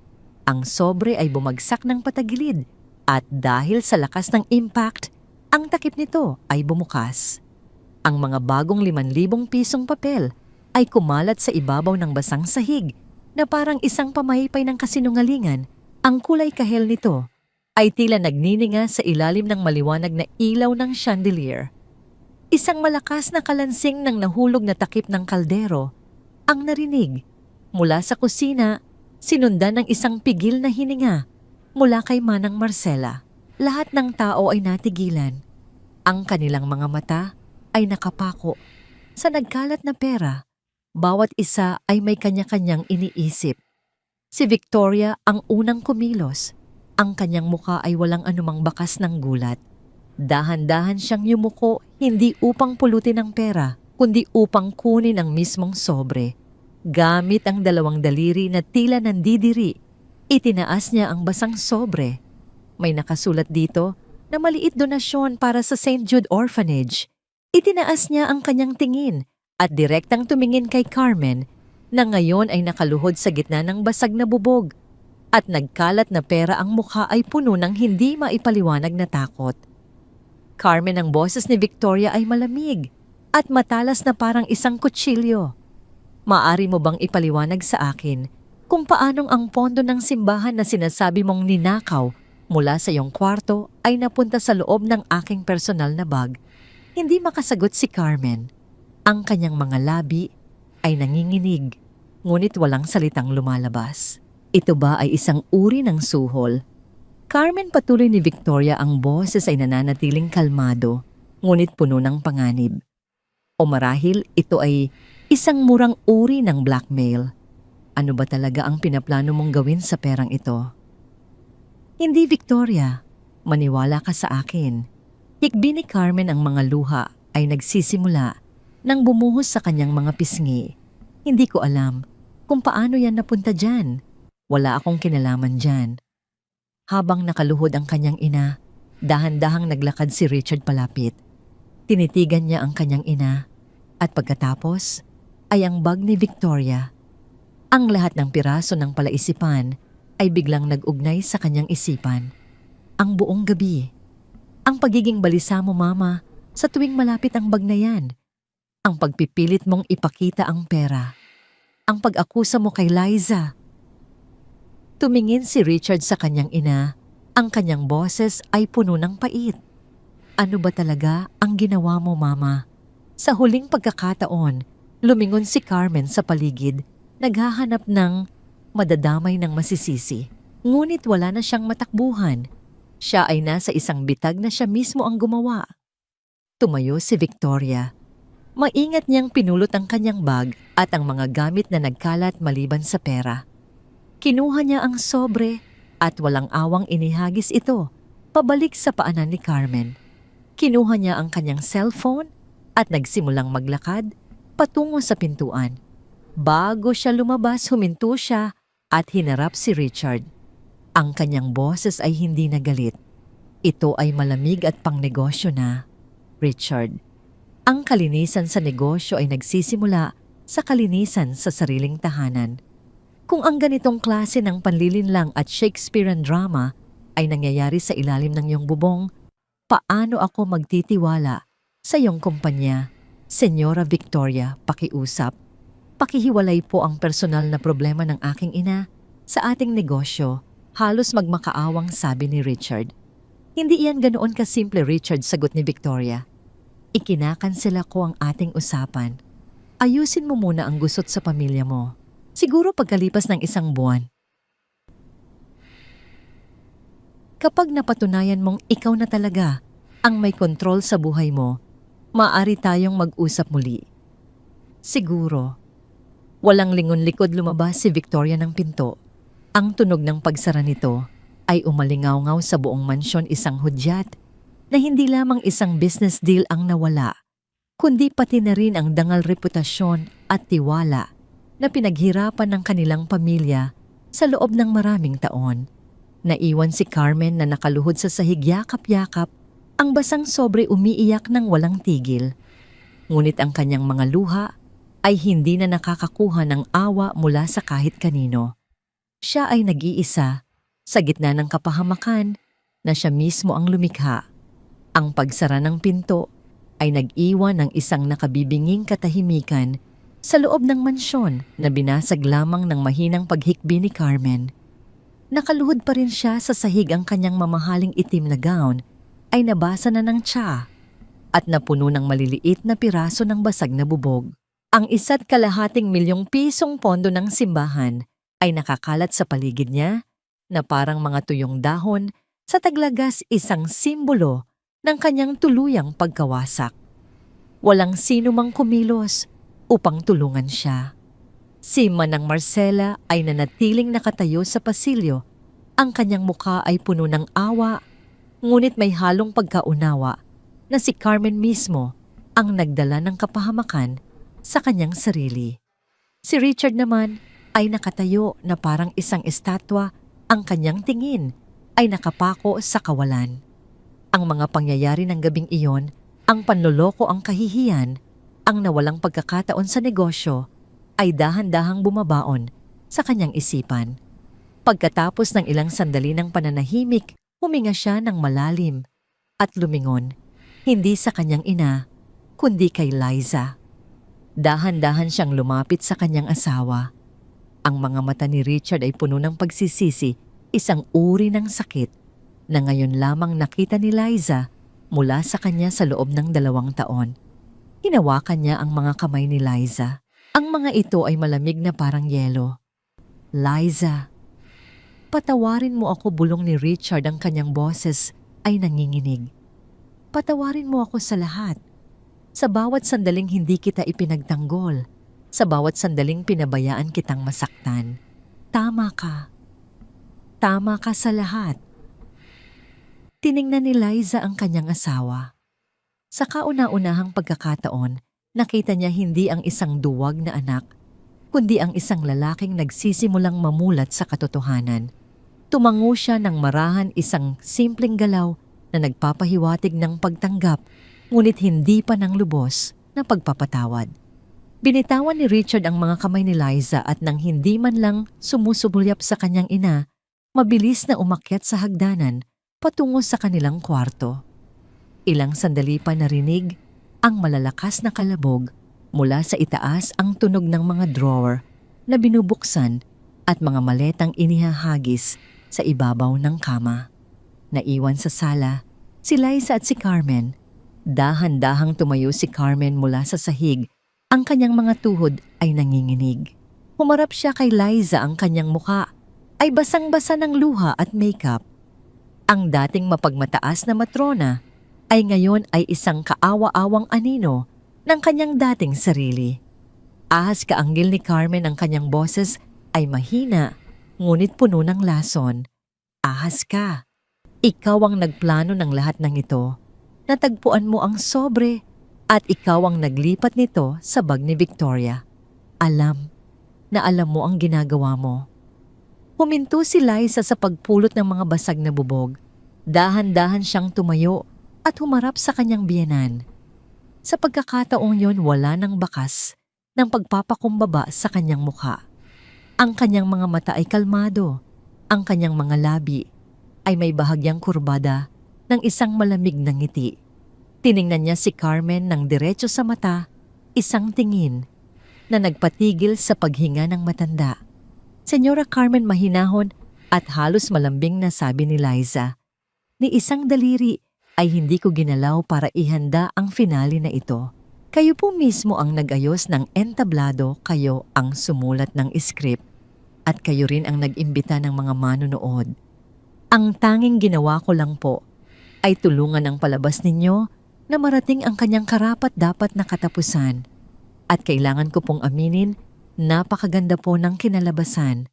Ang sobre ay bumagsak ng patagilid at dahil sa lakas ng impact, ang takip nito ay bumukas. Ang mga bagong 5,000 pisong papel ay kumalat sa ibabaw ng basang sahig na parang isang pamaypay ng kasinungalingan. Ang kulay kahel nito ay tila nagnininga sa ilalim ng maliwanag na ilaw ng chandelier. Isang malakas na kalansing ng nahulog na takip ng kaldero ang narinig mula sa kusina, sinundan ng isang pigil na hininga mula kay Manang Marcela. Lahat ng tao ay natigilan. Ang kanilang mga mata ay nakapako sa nagkalat na pera. Bawat isa ay may kanya-kanyang iniisip. Si Victoria ang unang kumilos. Ang kanyang muka ay walang anumang bakas ng gulat. Dahan-dahan siyang yumuko, hindi upang pulutin ang pera, kundi upang kunin ang mismong sobre. Gamit ang dalawang daliri na tila nandidiri, itinaas niya ang basang sobre. May nakasulat dito na maliit donasyon para sa St. Jude Orphanage. Itinaas niya ang kanyang tingin at direktang tumingin kay Carmen na ngayon ay nakaluhod sa gitna ng basag na bubog at nagkalat na pera ang mukha ay puno ng hindi maipaliwanag na takot. Carmen, ang boses ni Victoria ay malamig at matalas na parang isang kutsilyo. Maari mo bang ipaliwanag sa akin kung paanong ang pondo ng simbahan na sinasabi mong ninakaw mula sa iyong kwarto ay napunta sa loob ng aking personal na bag? Hindi makasagot si Carmen. Ang kanyang mga labi ay nanginginig, ngunit walang salitang lumalabas. Ito ba ay isang uri ng suhol? Carmen, patuloy ni Victoria, ang boses ay nananatiling kalmado, ngunit puno ng panganib. O marahil ito ay isang murang uri ng blackmail. Ano ba talaga ang pinaplano mong gawin sa perang ito? Hindi, Victoria. Maniwala ka sa akin. Hikbi ni Carmen, ang mga luha ay nagsisimula nang bumuhos sa kanyang mga pisngi. Hindi ko alam kung paano yan napunta dyan. Wala akong kinalaman dyan. Habang nakaluhod ang kanyang ina, dahan-dahang naglakad si Richard palapit. Tinitigan niya ang kanyang ina at pagkatapos ay ang bag ni Victoria. Ang lahat ng piraso ng palaisipan ay biglang nag-ugnay sa kanyang isipan. Ang buong gabi. Ang pagiging balisa mo, Mama, sa tuwing malapit ang bag na yan. Ang pagpipilit mong ipakita ang pera. Ang pag-akusa mo kay Liza. Tumingin si Richard sa kanyang ina. Ang kanyang boses ay puno ng pait. Ano ba talaga ang ginawa mo, Mama? Sa huling pagkakataon, lumingon si Carmen sa paligid, naghahanap ng madadamay ng masisisi. Ngunit wala na siyang matakbuhan. Siya ay nasa isang bitag na siya mismo ang gumawa. Tumayo si Victoria. Maingat niyang pinulot ang kanyang bag at ang mga gamit na nagkalat maliban sa pera. Kinuha niya ang sobre at walang awang inihagis ito pabalik sa paanan ni Carmen. Kinuha niya ang kanyang cellphone at nagsimulang maglakad patungo sa pintuan. Bago siya lumabas, huminto siya at hinarap si Richard. Ang kanyang boses ay hindi nagalit. Ito ay malamig at pangnegosyo na, Richard. Ang kalinisan sa negosyo ay nagsisimula sa kalinisan sa sariling tahanan. Kung ang ganitong klase ng panlilinlang at Shakespearean drama ay nangyayari sa ilalim ng iyong bubong, paano ako magtitiwala sa iyong kumpanya? Senyora Victoria, pakiusap. Pakihiwalay po ang personal na problema ng aking ina sa ating negosyo. Halos magmakaawang sabi ni Richard. Hindi iyan ganoon kasimple, Richard, sagot ni Victoria. Ikinakansela ko ang ating usapan. Ayusin mo muna ang gusot sa pamilya mo. Siguro pagkalipas ng isang buwan. Kapag napatunayan mong ikaw na talaga ang may kontrol sa buhay mo, maaari tayong mag-usap muli. Siguro. Walang lingon-likod lumabas si Victoria ng pinto. Ang tunog ng pagsara nito ay umalingaw-ngaw sa buong mansyon, isang hudyat na hindi lamang isang business deal ang nawala, kundi pati na rin ang dangal reputasyon at tiwala na pinaghirapan ng kanilang pamilya sa loob ng maraming taon. Naiwan si Carmen na nakaluhod sa sahig, yakap-yakap, ang basang sobre, umiiyak ng walang tigil. Ngunit ang kanyang mga luha ay hindi na nakakakuha ng awa mula sa kahit kanino. Siya ay nag-iisa sa gitna ng kapahamakan na siya mismo ang lumikha. Ang pagsara ng pinto ay nag-iwan ng isang nakabibinging katahimikan sa loob ng mansyon na binasag lamang ng mahinang paghikbi ni Carmen. Nakaluhod pa rin siya sa sahig, ang kanyang mamahaling itim na gown ay nabasa na ng tsa at napuno ng maliliit na piraso ng basag na bubog. Ang 1.2 milyong pisong pondo ng simbahan ay nakakalat sa paligid niya na parang mga tuyong dahon sa taglagas, isang simbolo ng kanyang tuluyang pagkawasak. Walang sino mang kumilos upang tulungan siya. Si Manang Marcela ay nanatiling nakatayo sa pasilyo. Ang kanyang mukha ay puno ng awa, ngunit may halong pagkaunawa na si Carmen mismo ang nagdala ng kapahamakan sa kanyang sarili. Si Richard naman ay nakatayo na parang isang estatwa, ang kanyang tingin ay nakapako sa kawalan. Ang mga pangyayari ng gabing iyon, ang panloloko, ang kahihiyan, ang nawalang pagkakataon sa negosyo, ay dahan-dahang bumabaon sa kanyang isipan. Pagkatapos ng ilang sandali ng pananahimik, huminga siya ng malalim at lumingon, hindi sa kanyang ina, kundi kay Liza. Dahan-dahan siyang lumapit sa kanyang asawa. Ang mga mata ni Richard ay puno ng pagsisisi, isang uri ng sakit na ngayon lamang nakita ni Liza mula sa kanya sa loob ng 2 taon. Hinawakan niya ang mga kamay ni Liza. Ang mga ito ay malamig na parang yelo. Liza, patawarin mo ako, bulong ni Richard, ang kanyang boses ay nanginginig. Patawarin mo ako sa lahat. Sa bawat sandaling hindi kita ipinagtanggol, sa bawat sandaling pinabayaan kitang masaktan. Tama ka. Tama ka sa lahat. Tiningnan ni Liza ang kanyang asawa. Sa kauna-unahang pagkakataon, nakita niya hindi ang isang duwag na anak, kundi ang isang lalaking nagsisimulang mamulat sa katotohanan. Tumango siya ng marahan, isang simpleng galaw na nagpapahiwatig ng pagtanggap, ngunit hindi pa ng lubos na pagpapatawad. Binitawan ni Richard ang mga kamay ni Liza at nang hindi man lang sumusubulyap sa kanyang ina, mabilis na umakyat sa hagdanan patungo sa kanilang kwarto. Ilang sandali pa narinig ang malalakas na kalabog mula sa itaas, ang tunog ng mga drawer na binubuksan at mga maletang inihahagis sa ibabaw ng kama. Naiwan sa sala si Liza at si Carmen. Dahan-dahang tumayo si Carmen mula sa sahig. Ang kanyang mga tuhod ay nanginginig. Humarap siya kay Liza, ang kanyang mukha ay basang-basa ng luha at makeup. Ang dating mapagmataas na matrona ay ngayon ay isang kaawa-awang anino ng kanyang dating sarili. Ahas kaanggil ni Carmen, ang kanyang boses ay mahina ngunit puno ng lason. Ahas ka. Ikaw ang nagplano ng lahat ng ito. Natagpuan mo ang sobre at ikaw ang naglipat nito sa bag ni Victoria. Alam na alam mo ang ginagawa mo. Huminto si Liza sa pagpulot ng mga basag na bubog. Dahan-dahan siyang tumayo at humarap sa kanyang biyenan. Sa pagkakataong yon, wala nang bakas ng pagpapakumbaba sa kanyang mukha. Ang kanyang mga mata ay kalmado. Ang kanyang mga labi ay may bahagyang kurbada ng isang malamig na ngiti. Tiningnan niya si Carmen ng diretso sa mata, isang tingin na nagpatigil sa paghinga ng matanda. Senyora Carmen, mahinahon at halos malambing na sabi ni Liza. Ni isang daliri ay hindi ko ginalaw para ihanda ang finale na ito. Kayo po mismo ang nag-ayos ng entablado, kayo ang sumulat ng script, at kayo rin ang nag-imbita ng mga manonood. Ang tanging ginawa ko lang po ay tulungan ang palabas ninyo na marating ang kanyang karapat-dapat na katapusan. At kailangan ko pong aminin, napakaganda po ng kinalabasan.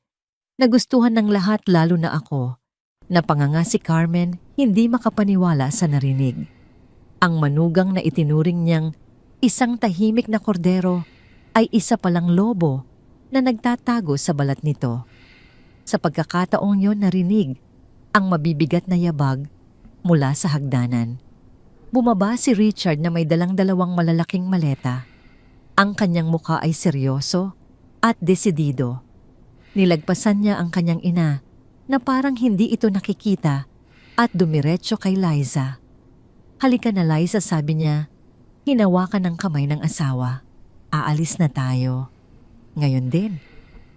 Nagustuhan ng lahat, lalo na ako. Napanganga si Carmen, hindi makapaniwala sa narinig. Ang manugang na itinuring niyang isang tahimik na kordero ay isa palang lobo na nagtatago sa balat nito. Sa pagkakataong yon, narinig ang mabibigat na yabag mula sa hagdanan. Bumaba si Richard na may dalang-dalawang malalaking maleta. Ang kanyang mukha ay seryoso at desidido. Nilagpasan niya ang kanyang ina na parang hindi ito nakikita at dumiretso kay Liza. Halika na, Liza, sabi niya. Hinawakan ng kamay ng asawa. Aalis na tayo. Ngayon din.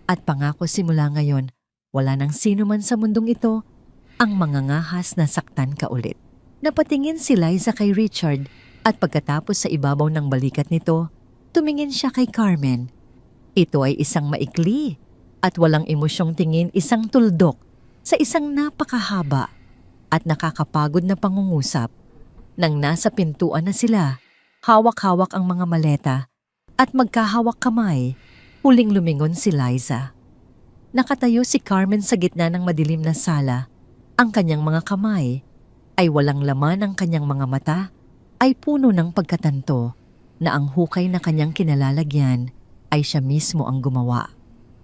At pangako simula ngayon, wala nang sino man sa mundong ito ang mangangahas na saktan ka ulit. Napatingin si Liza kay Richard at pagkatapos sa ibabaw ng balikat nito, tumingin siya kay Carmen. Ito ay isang maikli at walang emosyong tingin, isang tuldok sa isang napakahaba at nakakapagod na pangungusap. Nang nasa pintuan na sila, hawak-hawak ang mga maleta at magkahawak kamay, Huling lumingon si Liza. Nakatayo si Carmen sa gitna ng madilim na sala. Ang kanyang mga kamay ay walang laman, ang kanyang mga mata ay puno ng pagkatanto na ang hukay na kanyang kinalalagyan ay siya mismo ang gumawa.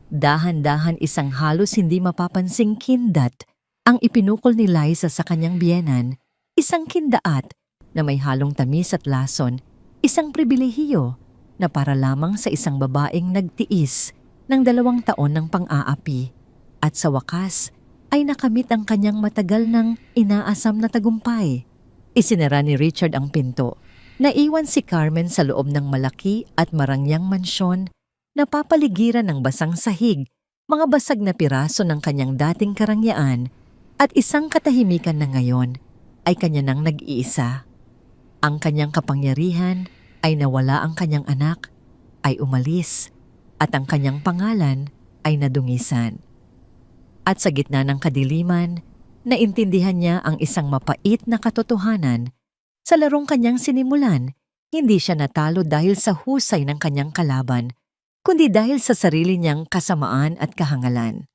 Dahan-dahan isang halos hindi mapapansing kindat ang ipinukol ni Liza sa kanyang biyenan, isang kindaat na may halong tamis at lason, isang pribilehiyo na para lamang sa isang babaeng nagtiis ng 2 taon ng pang-aapi at sa wakas ay nakamit ang kanyang matagal ng inaasam na tagumpay. Isinara ni Richard ang pinto. Naiwan si Carmen sa loob ng malaki at marangyang mansyon na papaligiran ng basang sahig, mga basag na piraso ng kanyang dating karangyaan at isang katahimikan na ngayon ay kanya nang nag-iisa. Ang kanyang kapangyarihan ay nawala, ang kanyang anak ay umalis at ang kanyang pangalan ay nadungisan. At sa gitna ng kadiliman, naintindihan niya ang isang mapait na katotohanan. Sa larong kanyang sinimulan, hindi siya natalo dahil sa husay ng kanyang kalaban, kundi dahil sa sarili niyang kasamaan at kahangalan.